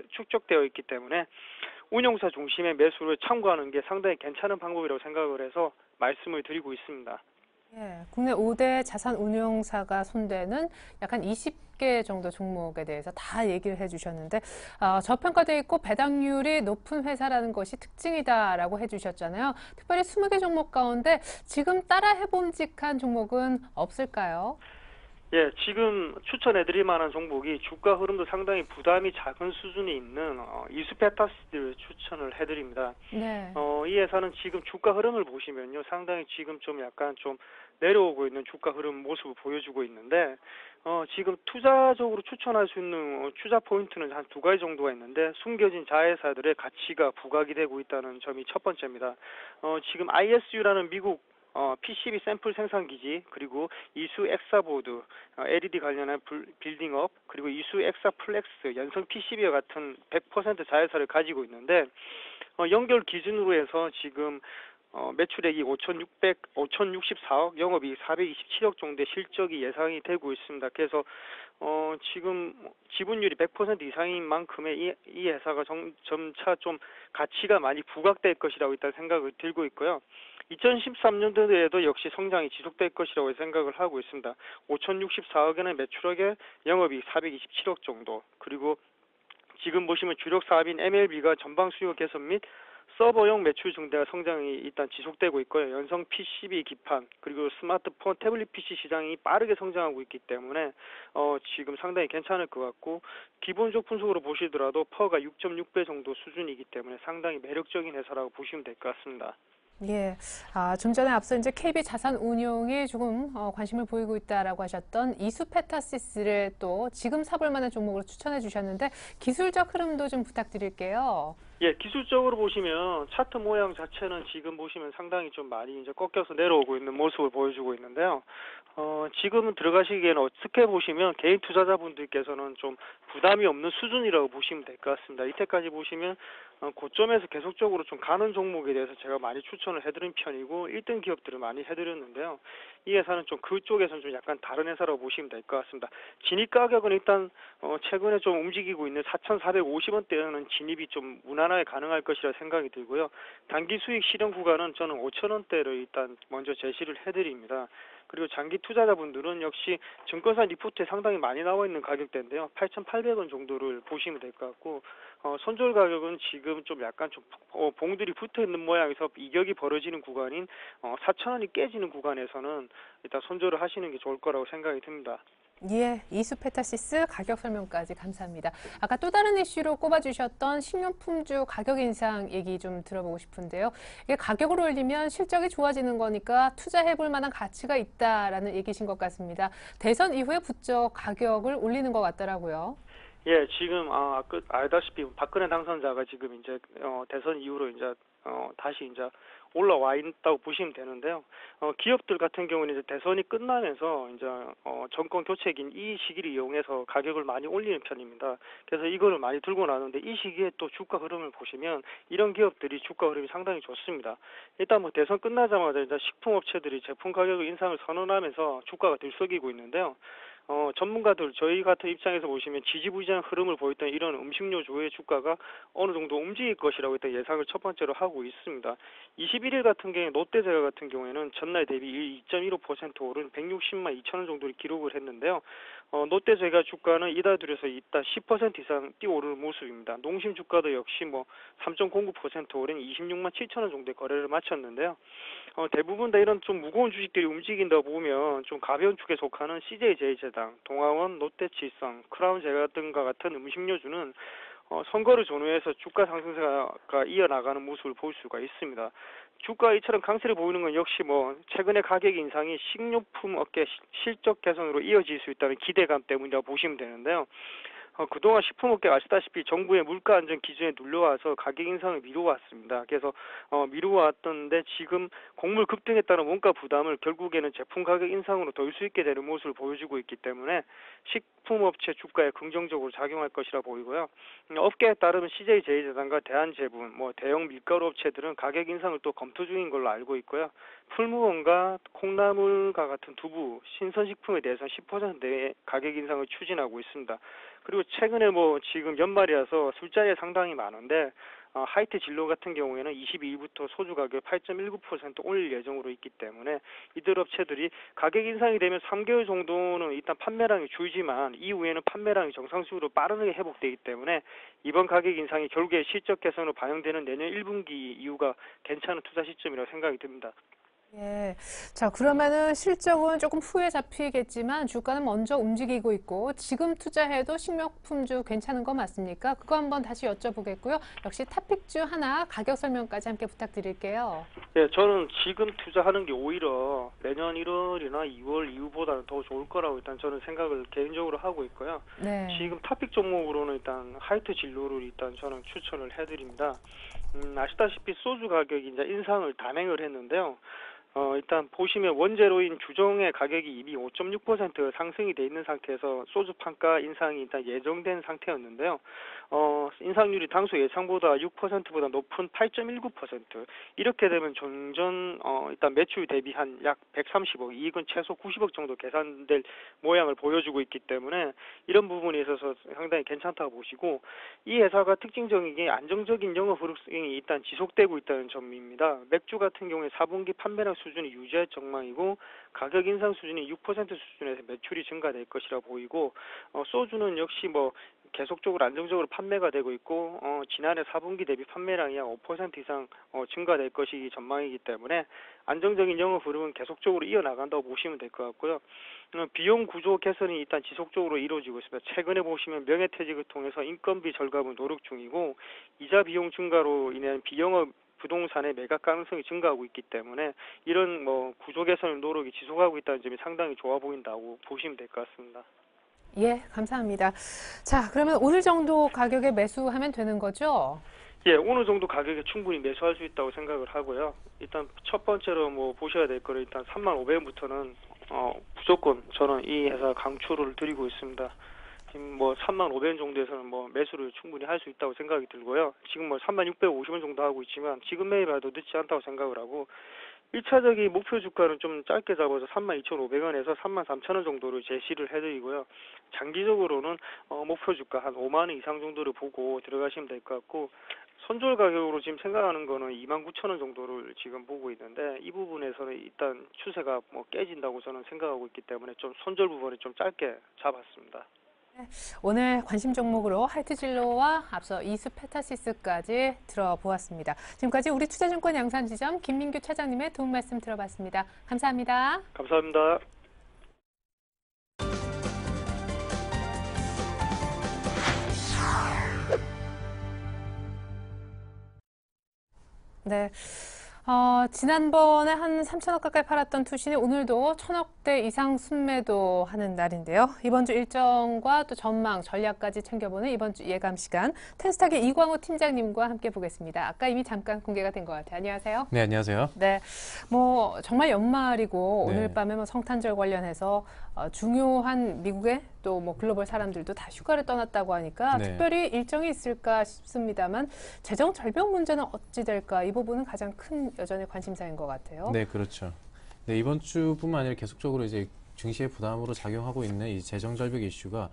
축적되어 있기 때문에 운용사 중심의 매수를 참고하는 게 상당히 괜찮은 방법이라고 생각을 해서 말씀을 드리고 있습니다. 예, 국내 5대 자산운용사가 손대는 약간 20개 정도 종목에 대해서 다 얘기를 해주셨는데, 저평가되어 있고 배당률이 높은 회사라는 것이 특징이다라고 해주셨잖아요. 특별히 20개 종목 가운데 지금 따라 해봄직한 종목은 없을까요? 예, 지금 추천해드릴 만한 종목이 주가 흐름도 상당히 부담이 작은 수준에 있는 이수페타시스를 추천을 해드립니다. 네. 이 회사는 지금 주가 흐름을 보시면요, 상당히 지금 좀 약간 좀 내려오고 있는 주가 흐름 모습을 보여주고 있는데, 지금 투자적으로 추천할 수 있는 투자 포인트는 한 두 가지 정도가 있는데, 숨겨진 자회사들의 가치가 부각이 되고 있다는 점이 첫 번째입니다. 지금 ISU라는 미국 PCB 샘플 생산기지, 그리고 이수 엑사보드, LED 관련한 빌딩업, 그리고 이수 엑사플렉스, 연성 PCB와 같은 100% 자회사를 가지고 있는데, 연결 기준으로 해서 지금 매출액이 5,064억, 영업이익 427억 정도의 실적이 예상이 되고 있습니다. 그래서 지금 지분율이 100% 이상인 만큼의 이 회사가 점차 좀 가치가 많이 부각될 것이라고 일단 생각을 들고 있고요. 2013년도에도 역시 성장이 지속될 것이라고 생각을 하고 있습니다. 5,064억엔의 매출액에 영업이익 427억 정도, 그리고 지금 보시면 주력 사업인 MLB가 전방 수요 개선 및 서버용 매출 증대가 성장이 일단 지속되고 있고요. 연성 PCB 기판 그리고 스마트폰, 태블릿 PC 시장이 빠르게 성장하고 있기 때문에 지금 상당히 괜찮을 것 같고 기본적 분석으로 보시더라도 퍼가 6.6배 정도 수준이기 때문에 상당히 매력적인 회사라고 보시면 될 것 같습니다. 예. 좀 전에 앞서 이제 KB 자산운용에 조금 관심을 보이고 있다라고 하셨던 이수페타시스를 또 지금 사볼 만한 종목으로 추천해 주셨는데 기술적 흐름도 좀 부탁드릴게요. 예, 기술적으로 보시면 차트 모양 자체는 지금 보시면 상당히 좀 많이 이제 꺾여서 내려오고 있는 모습을 보여주고 있는데요. 지금은 들어가시기에는 어떻게 보시면 개인 투자자분들께서는 좀 부담이 없는 수준이라고 보시면 될 것 같습니다. 이때까지 보시면 고점에서 계속적으로 좀 가는 종목에 대해서 제가 많이 추천을 해드린 편이고 1등 기업들을 많이 해드렸는데요. 이 회사는 좀 그쪽에서는 좀 약간 다른 회사라고 보시면 될 것 같습니다. 진입 가격은 일단 최근에 좀 움직이고 있는 4,450원대에는 진입이 좀 무난하게 가능할 것이라 생각이 들고요. 단기 수익 실현 구간은 저는 5,000원대를 일단 먼저 제시를 해드립니다. 그리고 장기 투자자분들은 역시 증권사 리포트에 상당히 많이 나와 있는 가격대인데요. 8,800원 정도를 보시면 될 것 같고 손절 가격은 지금 좀 약간 좀 봉들이 붙어 있는 모양에서 이격이 벌어지는 구간인 4,000원이 깨지는 구간에서는 일단 손절을 하시는 게 좋을 거라고 생각이 듭니다. 예, 이수페타시스 가격 설명까지 감사합니다. 아까 또 다른 이슈로 꼽아주셨던 식료품주 가격 인상 얘기 좀 들어보고 싶은데요. 이게 가격을 올리면 실적이 좋아지는 거니까 투자해볼 만한 가치가 있다라는 얘기신 것 같습니다. 대선 이후에 부쩍 가격을 올리는 것 같더라고요. 예, 지금 알다시피 박근혜 당선자가 지금 이제 대선 이후로 이제 다시 이제 올라와 있다고 보시면 되는데요. 기업들 같은 경우는 이제 대선이 끝나면서 이제 정권 교체긴 이 시기를 이용해서 가격을 많이 올리는 편입니다. 그래서 이거를 많이 들고 나는데 이 시기에 또 주가 흐름을 보시면 이런 기업들이 주가 흐름이 상당히 좋습니다. 일단 뭐 대선 끝나자마자 이제 식품업체들이 제품 가격 인상을 선언하면서 주가가 들썩이고 있는데요. 전문가들 저희 같은 입장에서 보시면 지지부진한 흐름을 보였던 이런 음식료주의 주가가 어느 정도 움직일 것이라고 일단 예상을 첫 번째로 하고 있습니다. 21일 같은 경우에 롯데제과 같은 경우에는 전날 대비 2.15% 오른 160만 2천 원 정도를 기록을 했는데요. 롯데제과 주가는 이달 들여서 이따 10% 이상 뛰어오르는 모습입니다. 농심 주가도 역시 뭐 3.09% 오른 26만 7천 원 정도의 거래를 마쳤는데요. 대부분 다 이런 좀 무거운 주식들이 움직인다 보면 좀 가벼운 축에 속하는 CJ제일제당, 동아원, 롯데칠성, 크라운제과 등과 같은 음식료주는 선거를 전후해서 주가 상승세가 이어나가는 모습을 볼 수가 있습니다. 주가 이처럼 강세를 보이는 건 역시 뭐 최근의 가격 인상이 식료품 업계 실적 개선으로 이어질 수 있다는 기대감 때문이라고 보시면 되는데요. 그동안 식품업계가 아시다시피 정부의 물가 안정 기준에 눌려와서 가격 인상을 미뤄왔습니다. 그래서 미뤄왔던데 지금 곡물 급등에 따른 원가 부담을 결국에는 제품 가격 인상으로 덜 수 있게 되는 모습을 보여주고 있기 때문에 식품업체 주가에 긍정적으로 작용할 것이라 보이고요. 업계에 따르면 CJ제일제당과 대한제분, 뭐 대형 밀가루 업체들은 가격 인상을 또 검토 중인 걸로 알고 있고요. 풀무원과 콩나물과 같은 두부, 신선식품에 대해서는 10% 내외 가격 인상을 추진하고 있습니다. 그리고 최근에 뭐 지금 연말이라서 술자리에 상당히 많은데 하이트 진로 같은 경우에는 22일부터 소주 가격 8.19% 올릴 예정으로 있기 때문에 이들 업체들이 가격 인상이 되면 3개월 정도는 일단 판매량이 줄지만 이후에는 판매량이 정상수준으로 빠르게 회복되기 때문에 이번 가격 인상이 결국에 실적 개선으로 반영되는 내년 1분기 이후가 괜찮은 투자 시점이라고 생각이 듭니다. 예. 자, 그러면은 실적은 조금 후에 잡히겠지만 주가는 먼저 움직이고 있고 지금 투자해도 식료품주 괜찮은 거 맞습니까? 그거 한번 다시 여쭤보겠고요. 역시 탑픽주 하나 가격 설명까지 함께 부탁드릴게요. 예, 저는 지금 투자하는 게 오히려 내년 1월이나 2월 이후보다는 더 좋을 거라고 일단 저는 생각을 개인적으로 하고 있고요. 네. 지금 탑픽 종목으로는 일단 하이트 진로를 일단 저는 추천을 해드립니다. 아시다시피 소주 가격이 이제 인상을 단행을 했는데요. 일단 보시면 원재료인 주정의 가격이 이미 5.6% 상승이 돼 있는 상태에서 소주 판가 인상이 일단 예정된 상태였는데요. 인상률이 당초 예상보다 6%보다 높은 8.19%. 이렇게 되면 종전 일단 매출 대비 한 약 130억, 이익은 최소 90억 정도 계산될 모양을 보여주고 있기 때문에 이런 부분에 있어서 상당히 괜찮다고 보시고 이 회사가 특징적인 게 안정적인 영업 흐름이 일단 지속되고 있다는 점입니다. 맥주 같은 경우에 4분기 판매량 수준이 유지할 전망이고 가격 인상 수준이 6% 수준에서 매출이 증가될 것이라 보이고 소주는 역시 뭐 계속적으로 안정적으로 판매가 되고 있고 지난해 4분기 대비 판매량이 약 5% 이상 증가될 것이 전망이기 때문에 안정적인 영업 흐름은 계속적으로 이어나간다고 보시면 될 것 같고요. 비용 구조 개선이 일단 지속적으로 이루어지고 있습니다. 최근에 보시면 명예퇴직을 통해서 인건비 절감을 노력 중이고 이자 비용 증가로 인한 비영업 부동산의 매각 가능성이 증가하고 있기 때문에 이런 구조 개선 노력이 지속하고 있다는 점이 상당히 좋아 보인다고 보시면 될 것 같습니다. 예, 감사합니다. 자, 그러면 오늘 정도 가격에 매수하면 되는 거죠? 예, 어느 정도 가격에 충분히 매수할 수 있다고 생각을 하고요. 일단 첫 번째로 보셔야 될 거는 일단 35,000원부터는 무조건 저는 이 회사 강추를 드리고 있습니다. 지금 35,000원 정도에서는 매수를 충분히 할 수 있다고 생각이 들고요. 지금 36,550원 정도 하고 있지만 지금 매입해도 늦지 않다고 생각을 하고 1차적인 목표 주가는 좀 짧게 잡아서 32,500원에서 33,000원 정도를 제시를 해드리고요. 장기적으로는 목표 주가 한 5만 원 이상 정도를 보고 들어가시면 될 것 같고 손절 가격으로 지금 생각하는 거는 29,000원 정도를 지금 보고 있는데 이 부분에서는 일단 추세가 깨진다고 저는 생각하고 있기 때문에 좀 손절 부분을 좀 짧게 잡았습니다. 오늘 관심 종목으로 하이트진로와 앞서 이수페타시스까지 들어보았습니다. 지금까지 우리 투자증권 양산지점 김민규 차장님의 도움 말씀 들어봤습니다. 감사합니다. 감사합니다. 네. 지난번에 한 3천억 가까이 팔았던 투신이 오늘도 1,000억대 이상 순매도 하는 날인데요. 이번 주 일정과 또 전망, 전략까지 챙겨보는 이번 주 예감 시간. 텐스탁의 이광호 팀장님과 함께 보겠습니다. 아까 이미 잠깐 공개가 된 것 같아요. 안녕하세요. 네, 안녕하세요. 네. 정말 연말이고 네. 오늘 밤에 성탄절 관련해서 중요한 미국의 또 글로벌 사람들도 다 휴가를 떠났다고 하니까 네. 특별히 일정이 있을까 싶습니다만 재정 절벽 문제는 어찌 될까 이 부분은 가장 큰 여전히 관심사인 것 같아요. 네, 그렇죠. 네, 이번 주뿐만 아니라 계속적으로 이제 증시의 부담으로 작용하고 있는 이 재정 절벽 이슈가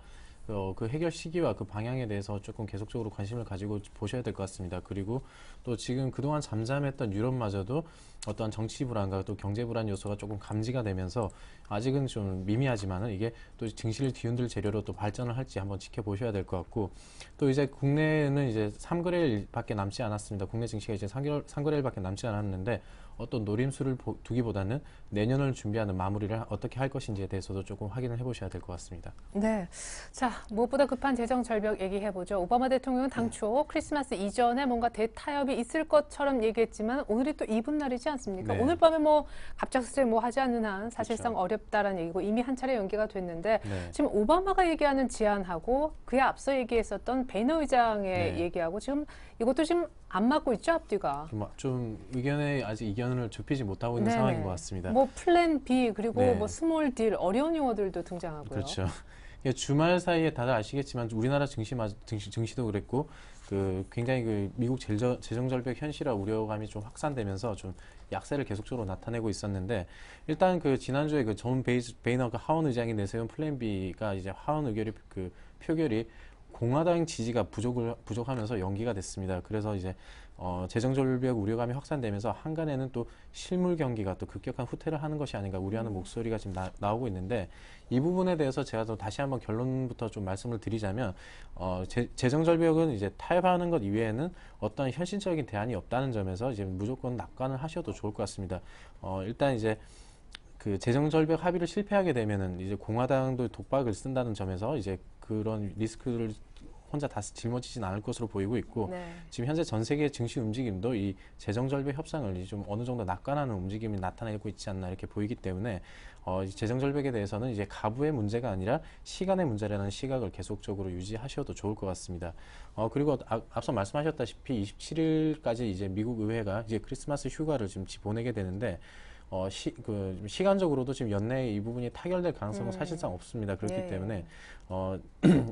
그 해결 시기와 그 방향에 대해서 조금 계속적으로 관심을 가지고 보셔야 될 것 같습니다. 그리고 또 지금 그동안 잠잠했던 유럽마저도 어떠한 정치 불안과 또 경제 불안 요소가 조금 감지가 되면서 아직은 좀 미미하지만은 이게 또 증시를 뒤흔들 재료로 또 발전을 할지 한번 지켜보셔야 될 것 같고 또 이제 국내는 이제 3거래일밖에 남지 않았습니다. 국내 증시가 이제 3거래일밖에 남지 않았는데 어떤 노림수를 두기보다는 내년을 준비하는 마무리를 어떻게 할 것인지에 대해서도 조금 확인을 해보셔야 될 것 같습니다. 네. 자, 무엇보다 급한 재정 절벽 얘기해보죠. 오바마 대통령은 당초 크리스마스 이전에 뭔가 대타협이 있을 것처럼 얘기했지만 오늘이 또 이분 날이지 않습니까? 네. 오늘 밤에 갑작스레 하지 않는 한 사실상 그렇죠. 어렵다라는 얘기고 이미 한 차례 연기가 됐는데 네. 지금 오바마가 얘기하는 제안하고 그에 앞서 얘기했었던 베이너 의장의 네. 얘기하고 지금 이것도 지금 안 맞고 있죠, 앞뒤가. 좀 의견에 아직 이견을 좁히지 못하고 있는 네네. 상황인 것 같습니다. 플랜 B 그리고 네. 스몰 딜 어려운 용어들도 등장하고요. 그렇죠. 주말 사이에 다들 아시겠지만 우리나라 증시도 그랬고 굉장히 미국 재정 절벽 현실화 우려감이 좀 확산되면서 좀 약세를 계속적으로 나타내고 있었는데 일단 지난주에 존 베이너가 하원 의장이 내세운 플랜 B가 이제 하원 의결이 표결이 공화당 지지가 부족하면서 연기가 됐습니다. 그래서 이제 재정 절벽 우려감이 확산되면서 한간에는 또 실물 경기가 또 급격한 후퇴를 하는 것이 아닌가 우려하는 목소리가 지금 나오고 있는데 이 부분에 대해서 제가 또 다시 한번 결론부터 좀 말씀을 드리자면 재정 절벽은 이제 타협하는 것 이외에는 어떤 현실적인 대안이 없다는 점에서 이제 무조건 낙관을 하셔도 좋을 것 같습니다. 일단 이제 재정 절벽 합의를 실패하게 되면은 이제 공화당도 독박을 쓴다는 점에서 이제 그런 리스크를 혼자 다 짊어지진 않을 것으로 보이고 있고 네. 지금 현재 전 세계 증시 움직임도 이 재정 절벽 협상을 좀 어느 정도 낙관하는 움직임이 나타내고 있지 않나 이렇게 보이기 때문에 재정 절벽에 대해서는 이제 가부의 문제가 아니라 시간의 문제라는 시각을 계속적으로 유지하셔도 좋을 것 같습니다. 그리고 앞서 말씀하셨다시피 27일까지 이제 미국 의회가 이제 크리스마스 휴가를 지금 보내게 되는데 시간적으로도 지금 연내에 이 부분이 타결될 가능성은 사실상 없습니다. 그렇기 예. 때문에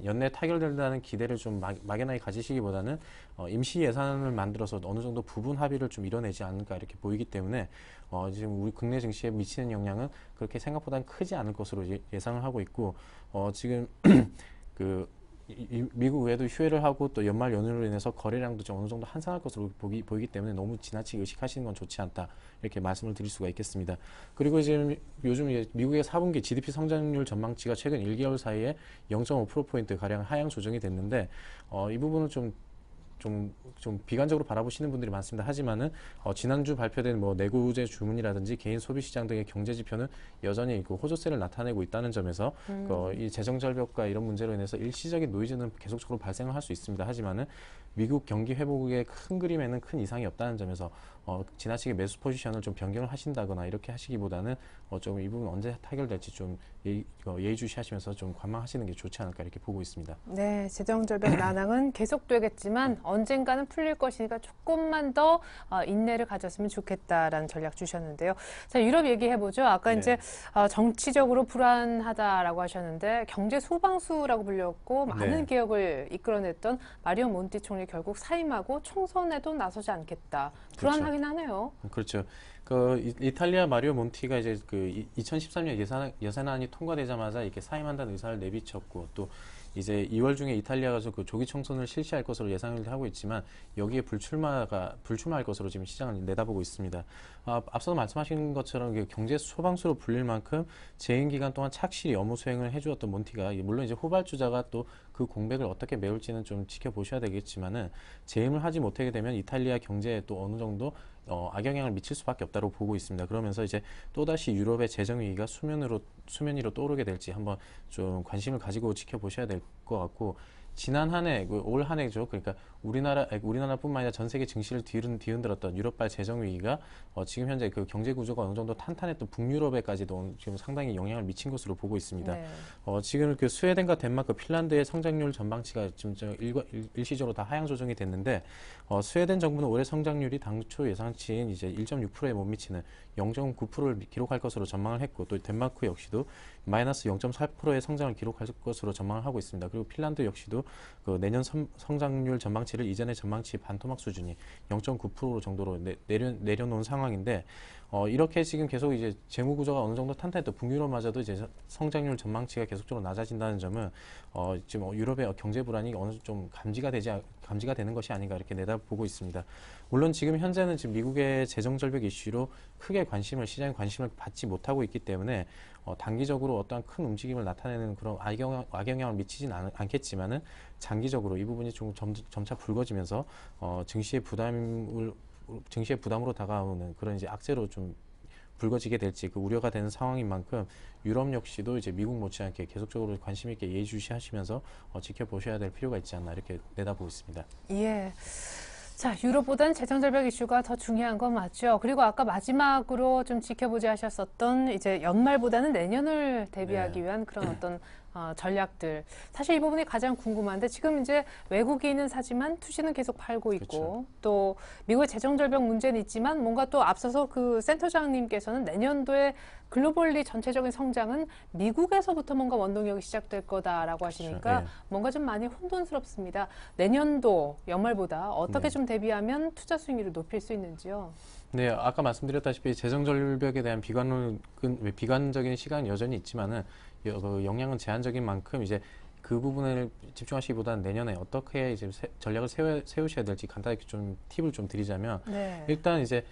연내에 타결된다는 기대를 좀 막연하게 가지시기보다는 임시 예산을 만들어서 어느 정도 부분 합의를 좀 이뤄내지 않을까 이렇게 보이기 때문에 지금 우리 국내 증시에 미치는 영향은 그렇게 생각보다는 크지 않을 것으로 예상을 하고 있고 지금 미국 외에도 휴회를 하고 또 연말 연휴로 인해서 거래량도 좀 어느 정도 한산할 것으로 보이기 때문에 너무 지나치게 의식하시는 건 좋지 않다. 이렇게 말씀을 드릴 수가 있겠습니다. 그리고 지금 요즘 미국의 4분기 GDP 성장률 전망치가 최근 1개월 사이에 0.5%포인트 가량 하향 조정이 됐는데 이 부분은 좀 비관적으로 바라보시는 분들이 많습니다. 하지만은 지난주 발표된 뭐 내구재 주문이라든지 개인 소비 시장 등의 경제 지표는 여전히 그 호조세를 나타내고 있다는 점에서 이 재정 절벽과 이런 문제로 인해서 일시적인 노이즈는 계속적으로 발생을 할 수 있습니다. 하지만은 미국 경기 회복의 큰 그림에는 큰 이상이 없다는 점에서 지나치게 매수 포지션을 좀 변경을 하신다거나 이렇게 하시기보다는 좀 이 부분 언제 타결될지 좀 예의주시하시면서 좀 관망하시는 게 좋지 않을까 이렇게 보고 있습니다. 네, 재정절벽 난항은 계속되겠지만 언젠가는 풀릴 것이니까 조금만 더 인내를 가졌으면 좋겠다라는 전략 주셨는데요. 자, 유럽 얘기해보죠. 아까 네. 이제 정치적으로 불안하다라고 하셨는데 경제 소방수라고 불렸고 많은 네. 개혁을 이끌어냈던 마리오 몬티 총리 결국 사임하고 총선에도 나서지 않겠다. 불안하긴 하네요. 그렇죠. 이탈리아 마리오 몬티가 이제 2013년 예산안이 통과되자마자 이렇게 사임한다는 의사를 내비쳤고 또 이제 2월 중에 이탈리아가 그 조기 총선을 실시할 것으로 예상을 하고 있지만 여기에 불출마할 것으로 지금 시장을 내다보고 있습니다. 앞서 말씀하신 것처럼 경제 소방수로 불릴 만큼 재임 기간 동안 착실히 업무 수행을 해주었던 몬티가 물론 이제 후발주자가 또 그 공백을 어떻게 메울지는 좀 지켜보셔야 되겠지만은 재임을 하지 못하게 되면 이탈리아 경제에 또 어느 정도 악영향을 미칠 수밖에 없다고 보고 있습니다. 그러면서 이제 또다시 유럽의 재정 위기가 수면 위로 떠오르게 될지 한번 좀 관심을 가지고 지켜보셔야 될 것 같고 지난 한 해, 올 한 해죠. 그러니까 우리나라뿐만 아니라 전 세계 증시를 뒤흔들었던 유럽발 재정 위기가 지금 현재 그 경제 구조가 어느 정도 탄탄했던 북유럽에까지도 지금 상당히 영향을 미친 것으로 보고 있습니다. 네. 지금 그 스웨덴과 덴마크, 핀란드의 성장률 전망치가 지금 일시적으로 다 하향 조정이 됐는데 스웨덴 정부는 올해 성장률이 당초 예상치인 이제 1.6%에 못 미치는 0.9%를 기록할 것으로 전망을 했고 또 덴마크 역시도 마이너스 0.4%의 성장을 기록할 것으로 전망을 하고 있습니다. 그리고 핀란드 역시도 그 내년 성장률 전망치를 이전의 전망치 반토막 수준이 0.9% 정도로 내려놓은 상황인데 이렇게 지금 계속 이제 재무 구조가 어느 정도 탄탄했던 북유럽마저도 이제 성장률 전망치가 계속적으로 낮아진다는 점은 지금 유럽의 경제 불안이 어느 정도 좀 감지가 되는 것이 아닌가 이렇게 내다보고 있습니다. 물론 지금 현재는 지금 미국의 재정 절벽 이슈로 크게 시장의 관심을 받지 못하고 있기 때문에 단기적으로 어떠한 큰 움직임을 나타내는 그런 악영향을 미치진 않겠지만은 장기적으로 이 부분이 좀 점차 붉어지면서 증시의 부담으로 다가오는 그런 이제 악재로 좀 붉어지게 될지 그 우려가 되는 상황인 만큼 유럽 역시도 이제 미국 못지않게 계속적으로 관심 있게 예의주시하시면서 지켜보셔야 될 필요가 있지 않나 이렇게 내다보고 있습니다. 예. 자, 유럽보다는 재정절벽 이슈가 더 중요한 건 맞죠. 그리고 아까 마지막으로 좀 지켜보자 하셨었던 이제 연말보다는 내년을 대비하기 네. 위한 그런 어떤 전략들. 사실 이 부분이 가장 궁금한데 지금 이제 외국인은 사지만 투시는 계속 팔고 있고 그렇죠. 또 미국의 재정절벽 문제는 있지만 뭔가 또 앞서서 그 센터장님께서는 내년도에 글로벌리 전체적인 성장은 미국에서부터 뭔가 원동력이 시작될 거다라고 하시니까 그렇죠. 네. 뭔가 좀 많이 혼돈스럽습니다. 내년도 연말보다 어떻게 네. 좀 대비하면 투자 수익률을 높일 수 있는지요? 네, 아까 말씀드렸다시피 재정 절벽에 대한 비관적인 시각은 여전히 있지만은 영향은 제한적인 만큼 이제 그 부분을 집중하시기보다는 내년에 어떻게 이제 전략을 세우셔야 될지 간단히 좀 팁을 좀 드리자면 네. 일단 이제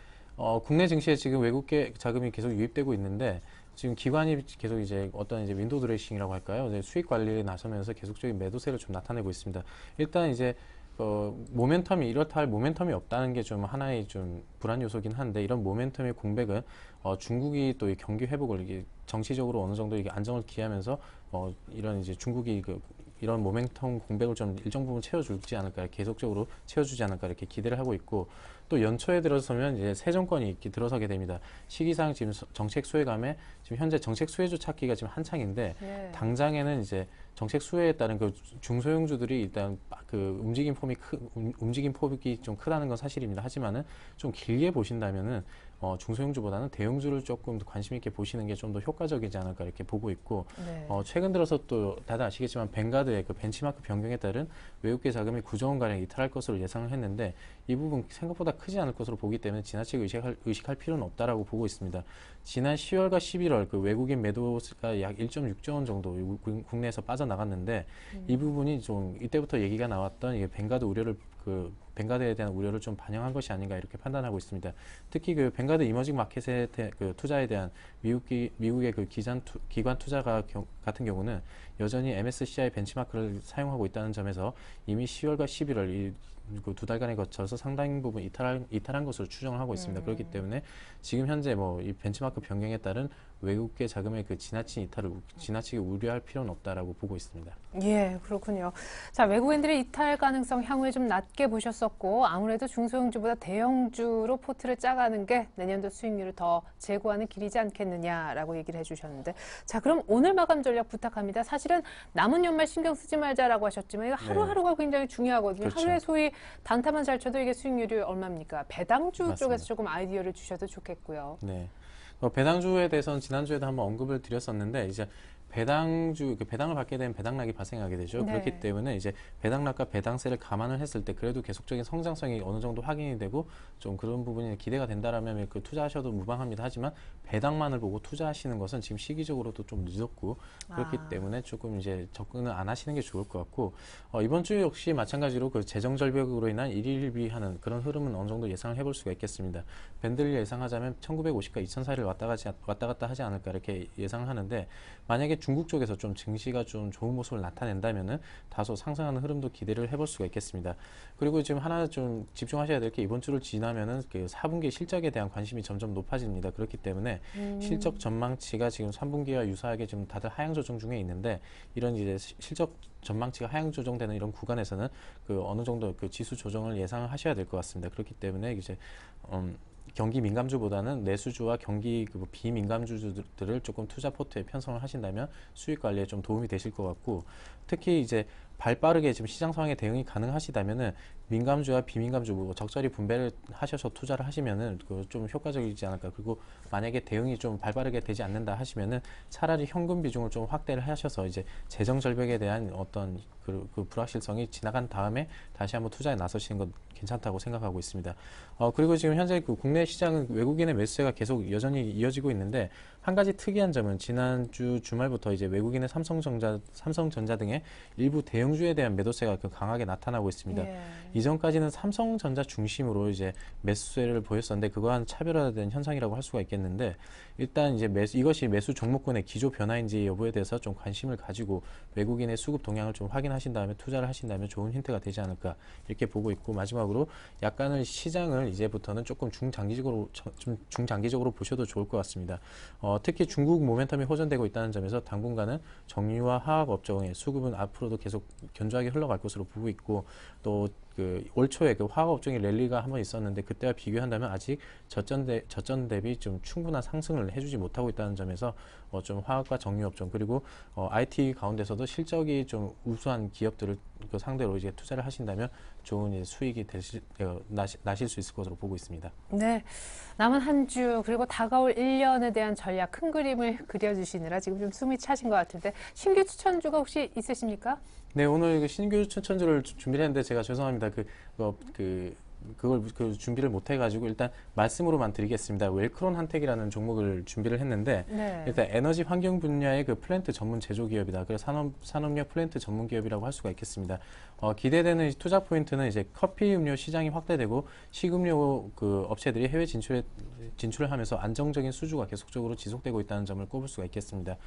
국내 증시에 지금 외국계 자금이 계속 유입되고 있는데 지금 기관이 계속 이제 어떤 이제 윈도우 드레싱이라고 할까요? 이제 수익 관리에 나서면서 계속적인 매도세를 좀 나타내고 있습니다. 일단 이제 이렇다 할 모멘텀이 없다는 게 좀 하나의 좀 불안 요소긴 한데 이런 모멘텀의 공백은 중국이 또 이 경기 회복을 이게 정치적으로 어느 정도 이게 안정을 기하면서 이런 이제 중국이 이런 모멘텀 공백을 좀 일정 부분 채워주지 않을까, 계속적으로 채워주지 않을까 이렇게 기대를 하고 있고 또 연초에 들어서면 이제 새 정권이 이렇게 들어서게 됩니다. 시기상 지금 정책 수혜감에 지금 현재 정책 수혜주 찾기가 지금 한창인데 네. 당장에는 이제 정책 수혜에 따른 그 중소형주들이 일단 그 움직임 폭이 좀 크다는 건 사실입니다. 하지만은 좀 길게 보신다면은 중소형주보다는 대형주를 조금 더 관심 있게 보시는 게 좀 더 효과적이지 않을까 이렇게 보고 있고 네. 최근 들어서 또 다들 아시겠지만 뱅가드의 그 벤치마크 변경에 따른 외국계 자금이 9조 원 가량 이탈할 것으로 예상을 했는데 이 부분 생각보다 크지 않을 것으로 보기 때문에 지나치게 의식할 필요는 없다라고 보고 있습니다. 지난 10월과 11월 그 외국인 매도가 약 1.6조 원 정도 국내에서 빠져나갔는데 이 부분이 좀 이때부터 얘기가 나왔던 이게 뱅가드 우려를 뱅가드에 대한 우려를 좀 반영한 것이 아닌가 이렇게 판단하고 있습니다. 특히 그 뱅가드 이머징 마켓의 그 투자에 대한 미국의 그 기관 투자가 같은 경우는 여전히 MSCI 벤치마크를 사용하고 있다는 점에서 이미 10월과 11월 그 2달간에 거쳐서 상당 부분 이탈한 것으로 추정을 하고 있습니다. 그렇기 때문에 지금 현재 뭐 이 벤치마크 변경에 따른 외국계 자금의 그 지나친 이탈을 지나치게 우려할 필요는 없다라고 보고 있습니다. 예, 그렇군요. 자, 외국인들의 이탈 가능성 향후에 좀 낮게 보셨었고 아무래도 중소형주보다 대형주로 포트를 짜가는 게 내년도 수익률을 더 제고하는 길이지 않겠느냐라고 얘기를 해주셨는데 자, 그럼 오늘 마감 전략 부탁합니다. 사실은 남은 연말 신경 쓰지 말자라고 하셨지만 이거 하루하루가 굉장히 중요하거든요. 그렇죠. 하루에 소위 단타만 잘 쳐도 이게 수익률이 얼마입니까? 배당주 맞습니다. 쪽에서 조금 아이디어를 주셔도 좋겠고요. 네. 배당주에 대해서는 지난주에도 한번 언급을 드렸었는데 이제 배당을 받게 되면 배당락이 발생하게 되죠. 네. 그렇기 때문에 이제 배당락과 배당세를 감안을 했을 때 그래도 계속적인 성장성이 어느 정도 확인이 되고 좀 그런 부분이 기대가 된다라면 그 투자하셔도 무방합니다. 하지만 배당만을 보고 투자하시는 것은 지금 시기적으로도 좀 늦었고 그렇기 때문에 조금 이제 접근을 안 하시는 게 좋을 것 같고 이번 주 역시 마찬가지로 그 재정 절벽으로 인한 일일비하는 그런 흐름은 어느 정도 예상을 해볼 수가 있겠습니다. 밴드를 예상하자면 1950과 2000 사이를 왔다 갔다 하지 않을까 이렇게 예상을 하는데 만약에 중국 쪽에서 좀 증시가 좀 좋은 모습을 나타낸다면은 다소 상승하는 흐름도 기대를 해볼 수가 있겠습니다. 그리고 지금 하나 좀 집중하셔야 될 게 이번 주를 지나면은 그 4분기 실적에 대한 관심이 점점 높아집니다. 그렇기 때문에 실적 전망치가 지금 3분기와 유사하게 지금 다들 하향 조정 중에 있는데 이런 이제 실적 전망치가 하향 조정되는 이런 구간에서는 그 어느 정도 그 지수 조정을 예상을 하셔야 될 것 같습니다. 그렇기 때문에 이제 경기 민감주보다는 내수주와 경기 비민감주들을 조금 투자 포트에 편성을 하신다면 수익 관리에 좀 도움이 되실 것 같고 특히 이제 발빠르게 지금 시장 상황에 대응이 가능하시다면은 민감주와 비민감주 적절히 분배를 하셔서 투자를 하시면은 좀 효과적이지 않을까. 그리고 만약에 대응이 좀 발빠르게 되지 않는다 하시면은 차라리 현금 비중을 좀 확대를 하셔서 이제 재정 절벽에 대한 어떤 그 불확실성이 지나간 다음에 다시 한번 투자에 나서시는 건 괜찮다고 생각하고 있습니다. 그리고 지금 현재 그 국내 시장은 외국인의 매수세가 계속 여전히 이어지고 있는데 한 가지 특이한 점은 지난주 주말부터 이제 외국인의 삼성전자 등의 일부 대형주에 대한 매도세가 강하게 나타나고 있습니다. 예. 이전까지는 삼성전자 중심으로 이제 매수세를 보였었는데 그거와는 차별화된 현상이라고 할 수가 있겠는데 일단 이제 이것이 매수 종목군의 기조 변화인지 여부에 대해서 좀 관심을 가지고 외국인의 수급 동향을 좀 확인하신 다음에 투자를 하신다면 좋은 힌트가 되지 않을까 이렇게 보고 있고 마지막으로 약간은 시장을 이제부터는 조금 중장기적으로 보셔도 좋을 것 같습니다. 특히 중국 모멘텀이 호전되고 있다는 점에서 당분간은 정유와 화학 업종의 수급은 앞으로도 계속 견조하게 흘러갈 것으로 보고 있고 또 올 초에 그 화학 업종의 랠리가 한번 있었는데 그때와 비교한다면 아직 저점 대비 좀 충분한 상승을 해주지 못하고 있다는 점에서 좀 화학과 정유 업종 그리고 IT 가운데서도 실적이 좀 우수한 기업들을 상대로 이제 투자를 하신다면 좋은 이제 수익이 나실 수 있을 것으로 보고 있습니다. 네, 남은 한 주 그리고 다가올 1년에 대한 전략 큰 그림을 그려주시느라 지금 좀 숨이 차신 것 같은데 신규 추천주가 혹시 있으십니까? 네, 오늘 신규 추천주를 준비를 했는데 제가 죄송합니다. 그걸 준비를 못 해가지고 일단 말씀으로만 드리겠습니다. 웰크론 한텍이라는 종목을 준비를 했는데 네. 일단 에너지 환경 분야의 그 플랜트 전문 제조 기업이다. 그래서 산업용 플랜트 전문 기업이라고 할 수가 있겠습니다. 기대되는 투자 포인트는 이제 커피 음료 시장이 확대되고 식음료 그 업체들이 해외 진출을 하면서 안정적인 수주가 계속적으로 지속되고 있다는 점을 꼽을 수가 있겠습니다.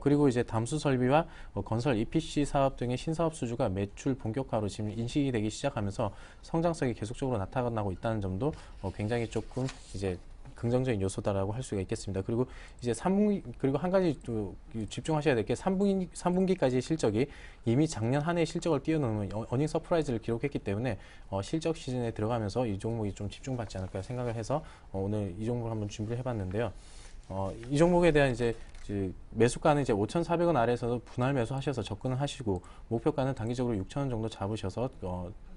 그리고 이제 담수 설비와 건설 EPC 사업 등의 신사업 수주가 매출 본격화로 지금 인식이 되기 시작하면서 성장성이 계속적으로 나타나고 있다는 점도 굉장히 조금 이제 긍정적인 요소다라고 할 수가 있겠습니다. 그리고 이제 3분기 그리고 한 가지 또 집중하셔야 될 게 3분기까지 실적이 이미 작년 한 해 실적을 뛰어넘는 어닝 서프라이즈를 기록했기 때문에 실적 시즌에 들어가면서 이 종목이 좀 집중받지 않을까 생각을 해서 오늘 이 종목을 한번 준비를 해봤는데요. 이 종목에 대한 이제 매수가는 이제 5,400원 아래에서 분할 매수하셔서 접근을 하시고 목표가는 단기적으로 6,000원 정도 잡으셔서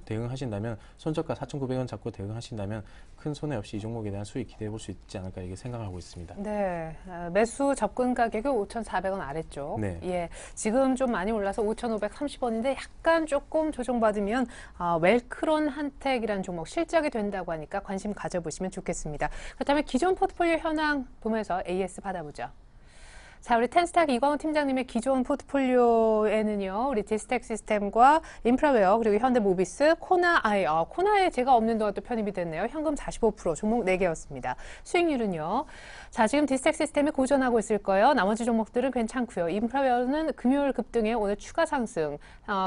대응하신다면 손저가 4,900원 잡고 대응하신다면 큰 손해 없이 이 종목에 대한 수익 기대해 볼 수 있지 않을까 이렇게 생각하고 있습니다. 네, 매수 접근 가격이 5,400원 아래쪽. 네. 예, 지금 좀 많이 올라서 5,530원인데 약간 조금 조정받으면 웰크론 한택이라는 종목 실적이 된다고 하니까 관심 가져보시면 좋겠습니다. 그렇다면 기존 포트폴리오 현황 보면서 AS 받아보죠. 자, 우리 텐스탁 이광훈 팀장님의 기존 포트폴리오에는요, 우리 디스텍 시스템과 인프라웨어, 그리고 현대모비스, 코나아이, 코나아이 제가 없는 동안 또 편입이 됐네요. 현금 45%, 종목 4개였습니다. 수익률은요. 자, 지금 디스텍 시스템이 고전하고 있을 거예요. 나머지 종목들은 괜찮고요. 인프라웨어는 금요일 급등에 오늘 추가 상승,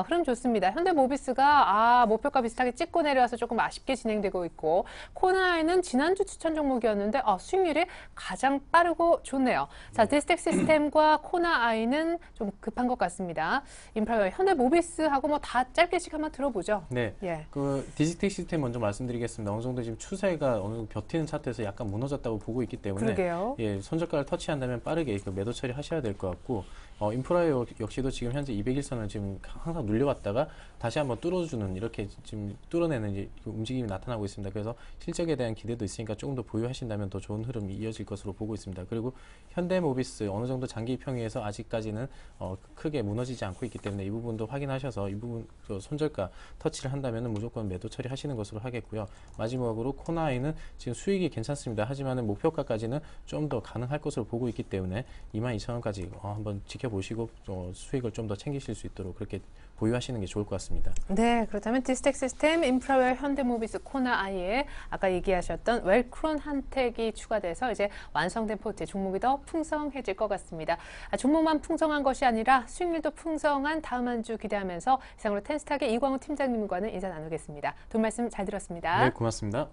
흐름 좋습니다. 현대모비스가 목표가 비슷하게 찍고 내려와서 조금 아쉽게 진행되고 있고, 코나아이는 지난주 추천 종목이었는데 수익률이 가장 빠르고 좋네요. 자, 디스텍 시스템과 코나아이는 좀 급한 것 같습니다. 인프라웨어, 현대모비스하고 뭐 다 짧게씩 한번 들어보죠. 네, 예. 그 디스텍 시스템 먼저 말씀드리겠습니다. 어느 정도 지금 추세가 어느 정도 버티는 차트에서 약간 무너졌다고 보고 있기 때문에 그러게요. 예, 손저가를 터치한다면 빠르게 그 매도 처리하셔야 될 것 같고 인프라웨어 역시도 지금 현재 200일선을 지금 항상 눌려왔다가 다시 한번 뚫어주는 이렇게 지금 뚫어내는 이제 그 움직임이 나타나고 있습니다. 그래서 실적에 대한 기대도 있으니까 조금 더 보유하신다면 더 좋은 흐름이 이어질 것으로 보고 있습니다. 그리고 현대모비스 어느 정도 장기 평이에서 아직까지는 크게 무너지지 않고 있기 때문에 이 부분도 확인하셔서 이 부분 손절가 터치를 한다면 무조건 매도 처리하시는 것으로 하겠고요. 마지막으로 코나아이는 지금 수익이 괜찮습니다. 하지만 목표가까지는 좀 더 가능할 것으로 보고 있기 때문에 22,000원까지 한번 지켜보시고 수익을 좀 더 챙기실 수 있도록 그렇게 보유하시는 게 좋을 것 같습니다. 네, 그렇다면 디스텍 시스템, 인프라웨어, 현대모비스, 코나아이에 아까 얘기하셨던 웰크론 한택이 추가돼서 이제 완성된 포트 종목이 더 풍성해질 것 같습니다. 종목만 풍성한 것이 아니라 수익률도 풍성한 다음 한 주 기대하면서 이상으로 텐스탁의 이광우 팀장님과는 인사 나누겠습니다. 돈 말씀 잘 들었습니다. 네, 고맙습니다.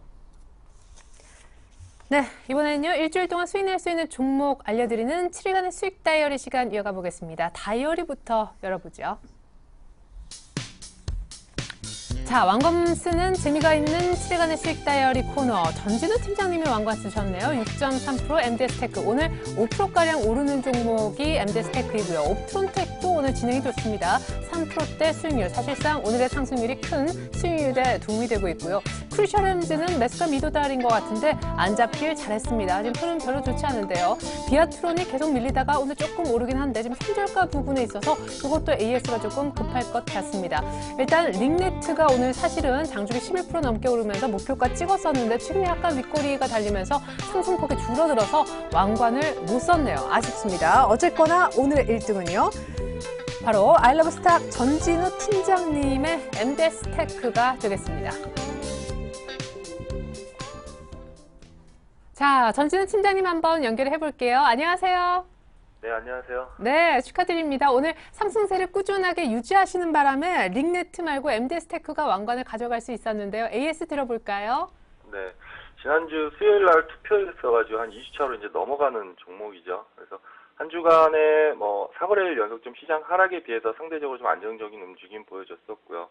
네, 이번에는요, 일주일 동안 수익 낼 수 있는 종목 알려드리는 7일간의 수익 다이어리 시간 이어가 보겠습니다. 다이어리부터 열어보죠. 자, 왕관 쓰는 재미가 있는 7일간의 수익 다이어리 코너. 전진우 팀장님이 왕관 쓰셨네요. 6.3% MDS테크. 오늘 5%가량 오르는 종목이 MDS테크이고요. 옵트론텍도 오늘 진행이 좋습니다. 3%대 수익률. 사실상 오늘의 상승률이 큰 수익률에 도움이 되고 있고요. 크루셜햄즈는 매수가 미도달인 것 같은데 안 잡길 잘했습니다. 지금 흐름 별로 좋지 않은데요. 비아트론이 계속 밀리다가 오늘 조금 오르긴 한데 지금 손절가 부분에 있어서 이것도 AS가 조금 급할 것 같습니다. 일단 링네트가 오늘 사실은 장중에 11% 넘게 오르면서 목표가 찍었었는데 지금 약간 윗꼬리가 달리면서 상승폭이 줄어들어서 왕관을 못 썼네요. 아쉽습니다. 어쨌거나 오늘의 1등은요. 바로 아이러브스탁 전진우 팀장님의 MDS테크가 되겠습니다. 자, 전진우 팀장님 한번 연결해 볼게요. 안녕하세요. 네, 안녕하세요. 네, 축하드립니다. 오늘 상승세를 꾸준하게 유지하시는 바람에 링네트 말고 MDS테크가 왕관을 가져갈 수 있었는데요. AS 들어볼까요? 네, 지난주 수요일 날 투표했어가지고 한 20차로 이제 넘어가는 종목이죠. 그래서 한 주간에 뭐 4거래일 연속 좀 시장 하락에 비해서 상대적으로 좀 안정적인 움직임 보여줬었고요.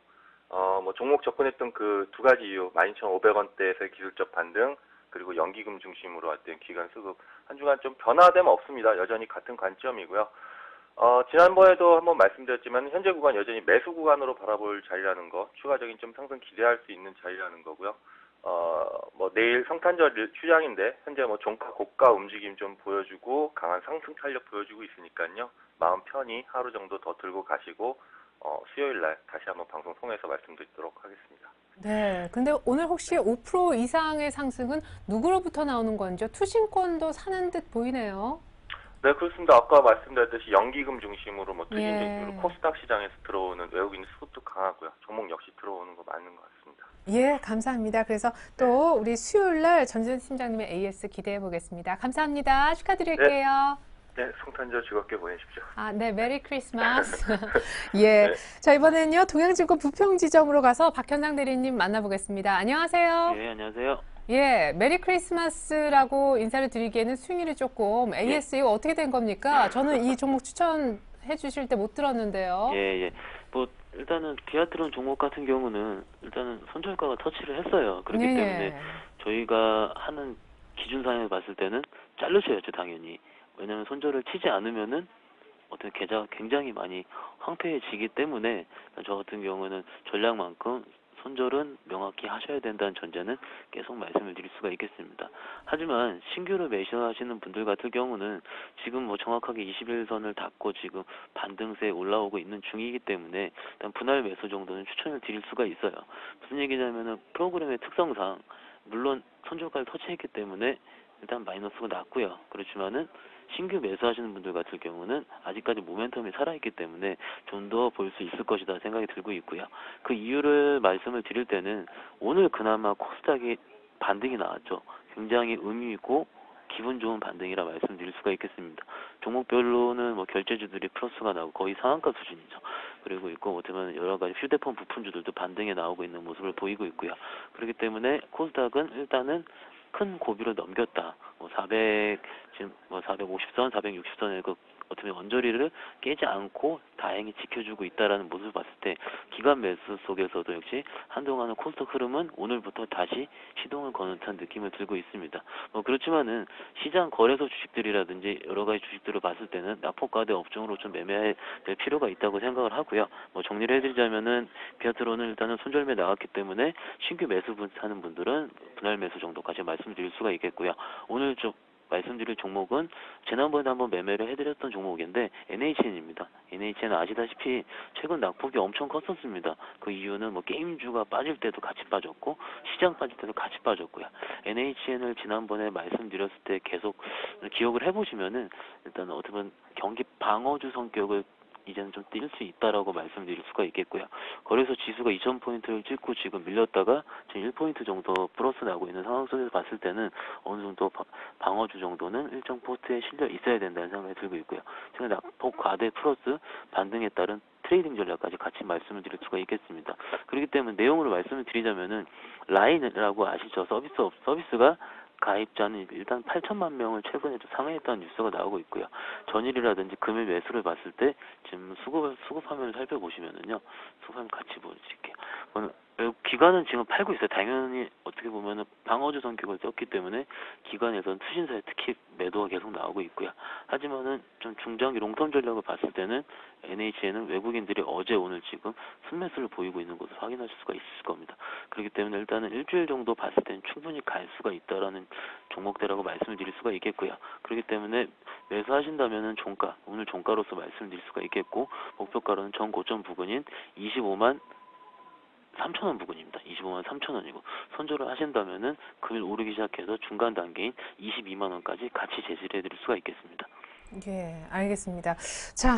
뭐 종목 접근했던 그 두 가지 이유, 12,500원대에서의 기술적 반등, 그리고 연기금 중심으로 왔던 기관 수급 한 주간 좀 변화됨 없습니다. 여전히 같은 관점이고요. 지난번에도 한번 말씀드렸지만 현재 구간 여전히 매수 구간으로 바라볼 자리라는 거, 추가적인 좀 상승 기대할 수 있는 자리라는 거고요. 뭐 내일 성탄절 휴장인데 현재 뭐 종가 고가 움직임 좀 보여주고 강한 상승 탄력 보여주고 있으니까요. 마음 편히 하루 정도 더 들고 가시고 수요일 날 다시 한번 방송 통해서 말씀드리도록 하겠습니다. 네, 근데 오늘 혹시 5% 이상의 상승은 누구로부터 나오는 건지요? 투신권도 사는 듯 보이네요. 네, 그렇습니다. 아까 말씀드렸듯이 연기금 중심으로 뭐 투자 중심으로 예. 코스닥 시장에서 들어오는 외국인 수급도 강하고요. 종목 역시 들어오는 거 맞는 것 같습니다. 예, 감사합니다. 그래서 또 우리 수요일 날 전진우 팀장님의 AS 기대해 보겠습니다. 감사합니다. 축하드릴게요. 네, 성탄절 즐겁게 보내십시오. 네, 메리 크리스마스. 예. 네. 자, 이번에는요, 동양증권 부평지점으로 가서 박현상 대리님 만나보겠습니다. 안녕하세요. 예, 안녕하세요. 예, 메리 크리스마스라고 인사를 드리기에는 수익률이 조금 AS 이거 어떻게 된 겁니까? 저는 이 종목 추천해 주실 때 못 들었는데요. 예. 뭐 일단은 비아트론 종목 같은 경우는 일단은 손절가가 터치를 했어요. 그렇기 예. 때문에 저희가 하는 기준상에 봤을 때는 자르셔야죠, 당연히. 왜냐하면 손절을 치지 않으면은 어떤 계좌가 굉장히 많이 황폐해지기 때문에 저 같은 경우는 전략만큼 손절은 명확히 하셔야 된다는 전제는 계속 말씀을 드릴 수가 있겠습니다. 하지만 신규로 매수하시는 분들 같은 경우는 지금 뭐 정확하게 21선을 닫고 지금 반등세에 올라오고 있는 중이기 때문에 일단 분할 매수 정도는 추천을 드릴 수가 있어요. 무슨 얘기냐면은 프로그램의 특성상 물론 손절가를 터치했기 때문에 일단 마이너스가 났고요. 그렇지만은 신규 매수하시는 분들 같은 경우는 아직까지 모멘텀이 살아있기 때문에 좀 더 볼 수 있을 것이다 생각이 들고 있고요. 그 이유를 말씀을 드릴 때는 오늘 그나마 코스닥이 반등이 나왔죠. 굉장히 의미 있고 기분 좋은 반등이라 말씀드릴 수가 있겠습니다. 종목별로는 뭐 결제주들이 플러스가 나오고 거의 상한가 수준이죠. 그리고 있고 어쩌면 여러 가지 휴대폰 부품주들도 반등에 나오고 있는 모습을 보이고 있고요. 그렇기 때문에 코스닥은 일단은 큰 고비를 넘겼다. 뭐 450선, 460선의 그 어떻게 언저리를 깨지 않고 다행히 지켜주고 있다라는 모습을 봤을 때 기관 매수 속에서도 역시 한동안은 코스닥 흐름은 오늘부터 다시 시동을 거는 듯한 느낌을 들고 있습니다. 뭐 그렇지만은 시장 거래소 주식들이라든지 여러 가지 주식들을 봤을 때는 낙폭과대 업종으로 좀 매매할 필요가 있다고 생각을 하고요. 뭐 정리를 해드리자면은 비아트로는 일단은 손절매 나왔기 때문에 신규 매수 하는 분들은 분할 매수 정도까지 말씀드릴 수가 있겠고요. 오늘 좀 말씀드릴 종목은 지난번에 한번 매매를 해드렸던 종목인데 NHN입니다. NHN은 아시다시피 최근 낙폭이 엄청 컸었습니다. 그 이유는 뭐 게임주가 빠질 때도 같이 빠졌고 시장 빠질 때도 같이 빠졌고요. NHN을 지난번에 말씀드렸을 때 계속 기억을 해보시면은 일단 어떻게 보면 경기 방어주 성격을 이제는 좀 뛸 수 있다라고 말씀드릴 수가 있겠고요. 거래소 지수가 2000포인트를 찍고 지금 밀렸다가 지금 1포인트 정도 플러스 나고 있는 상황 속에서 봤을 때는 어느 정도 방어주 정도는 일정 포트에 실려 있어야 된다는 생각이 들고 있고요. 지금 낙폭 과대 플러스 반등에 따른 트레이딩 전략까지 같이 말씀을 드릴 수가 있겠습니다. 그렇기 때문에 내용으로 말씀을 드리자면은 라인이라고 아시죠? 서비스가 가입자는 일단 8천만 명을 최근에 좀 상회했다는 뉴스가 나오고 있고요. 전일이라든지 금일 매수를 봤을 때 지금 수급 화면을 살펴보시면은요. 수급 화면 같이 보여드릴게요. 기관은 지금 팔고 있어요. 당연히 어떻게 보면은 방어주 성격을 썼기 때문에 기관에서는 투신사에 특히 매도가 계속 나오고 있고요. 하지만은 좀 중장기 롱텀 전략을 봤을 때는 NHN은 외국인들이 어제 오늘 지금 순매수를 보이고 있는 것을 확인하실 수가 있을 겁니다. 그렇기 때문에 일단은 일주일 정도 봤을 때는 충분히 갈 수가 있다라는 종목대라고 말씀을 드릴 수가 있겠고요. 그렇기 때문에 매수하신다면은 종가, 오늘 종가로서 말씀드릴 수가 있겠고 목표가로는 전 고점 부근인 25만 3천원 부근입니다. 25만 3천원이고 손절을 하신다면은 금일 오르기 시작해서 중간 단계인 22만원까지 같이 제시를 해드릴 수가 있겠습니다. 예, 알겠습니다. 자,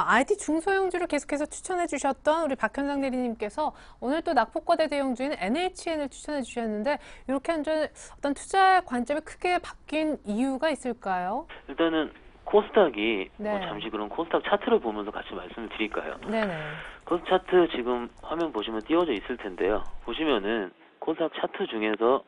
IT 중소형주를 계속해서 추천해 주셨던 우리 박현상 대리님께서 오늘 또 낙폭과대 대형주인 NHN을 추천해 주셨는데 이렇게 어떤 투자 관점이 크게 바뀐 이유가 있을까요? 일단은 코스닥이 네. 잠시 그럼 코스닥 차트를 보면서 같이 말씀을 드릴까요? 네네. 코스닥 차트 지금 화면 보시면 띄워져 있을 텐데요. 보시면은 코스닥 차트 중에서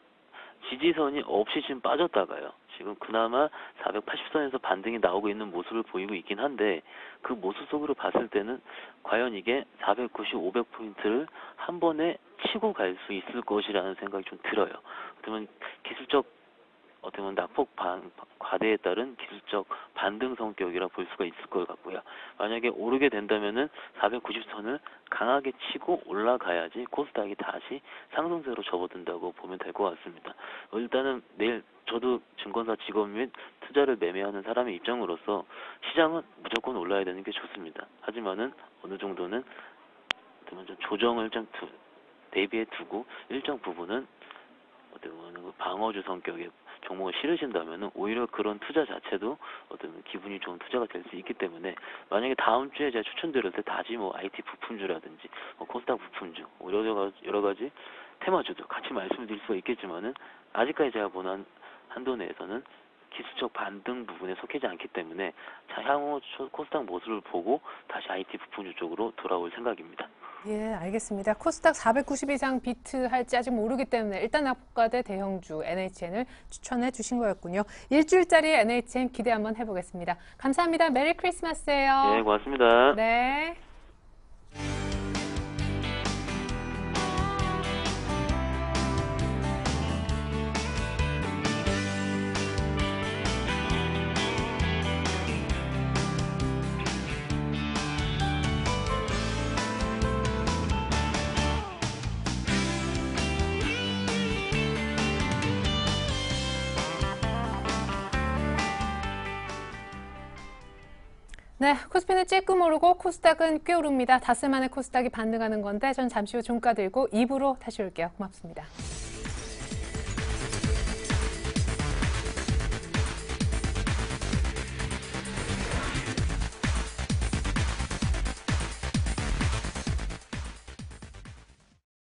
지지선이 없이 지금 빠졌다가요. 지금 그나마 480선에서 반등이 나오고 있는 모습을 보이고 있긴 한데 그 모습 속으로 봤을 때는 과연 이게 490, 500포인트를 한 번에 치고 갈 수 있을 것이라는 생각이 좀 들어요. 그러면 기술적 어떻게 보면 낙폭 과대에 따른 기술적 반등 성격이라 볼 수가 있을 것 같고요. 만약에 오르게 된다면은 490선을 강하게 치고 올라가야지 코스닥이 다시 상승세로 접어든다고 보면 될 것 같습니다. 일단은 내일 저도 증권사 직원 및 투자를 매매하는 사람의 입장으로서 시장은 무조건 올라야 되는 게 좋습니다. 하지만은 어느 정도는 좀 조정을 좀 대비해 두고 일정 부분은 어떻게 보면 방어주 성격의 종목을 실으신다면은 오히려 그런 투자 자체도 어떤 기분이 좋은 투자가 될 수 있기 때문에 만약에 다음 주에 제가 추천드릴 때 다시 뭐 IT 부품주라든지 코스닥 부품주 여러 가지 테마주도 같이 말씀드릴 수가 있겠지만은 아직까지 제가 본 한도 내에서는 기술적 반등 부분에 속하지 않기 때문에 향후 코스닥 모습을 보고 다시 IT 부품주 쪽으로 돌아올 생각입니다. 예, 알겠습니다. 코스닥 490 이상 비트할지 아직 모르기 때문에 일단 낙폭과대 대형주 NHN을 추천해 주신 거였군요. 일주일짜리 NHN 기대 한번 해보겠습니다. 감사합니다. 메리 크리스마스예요. 네, 고맙습니다. 네. 네, 코스피는 찔끔 오르고 코스닥은 꽤 오릅니다. 닷새 만에 코스닥이 반등하는 건데 전 잠시 후 종가 들고 2부로 다시 올게요. 고맙습니다.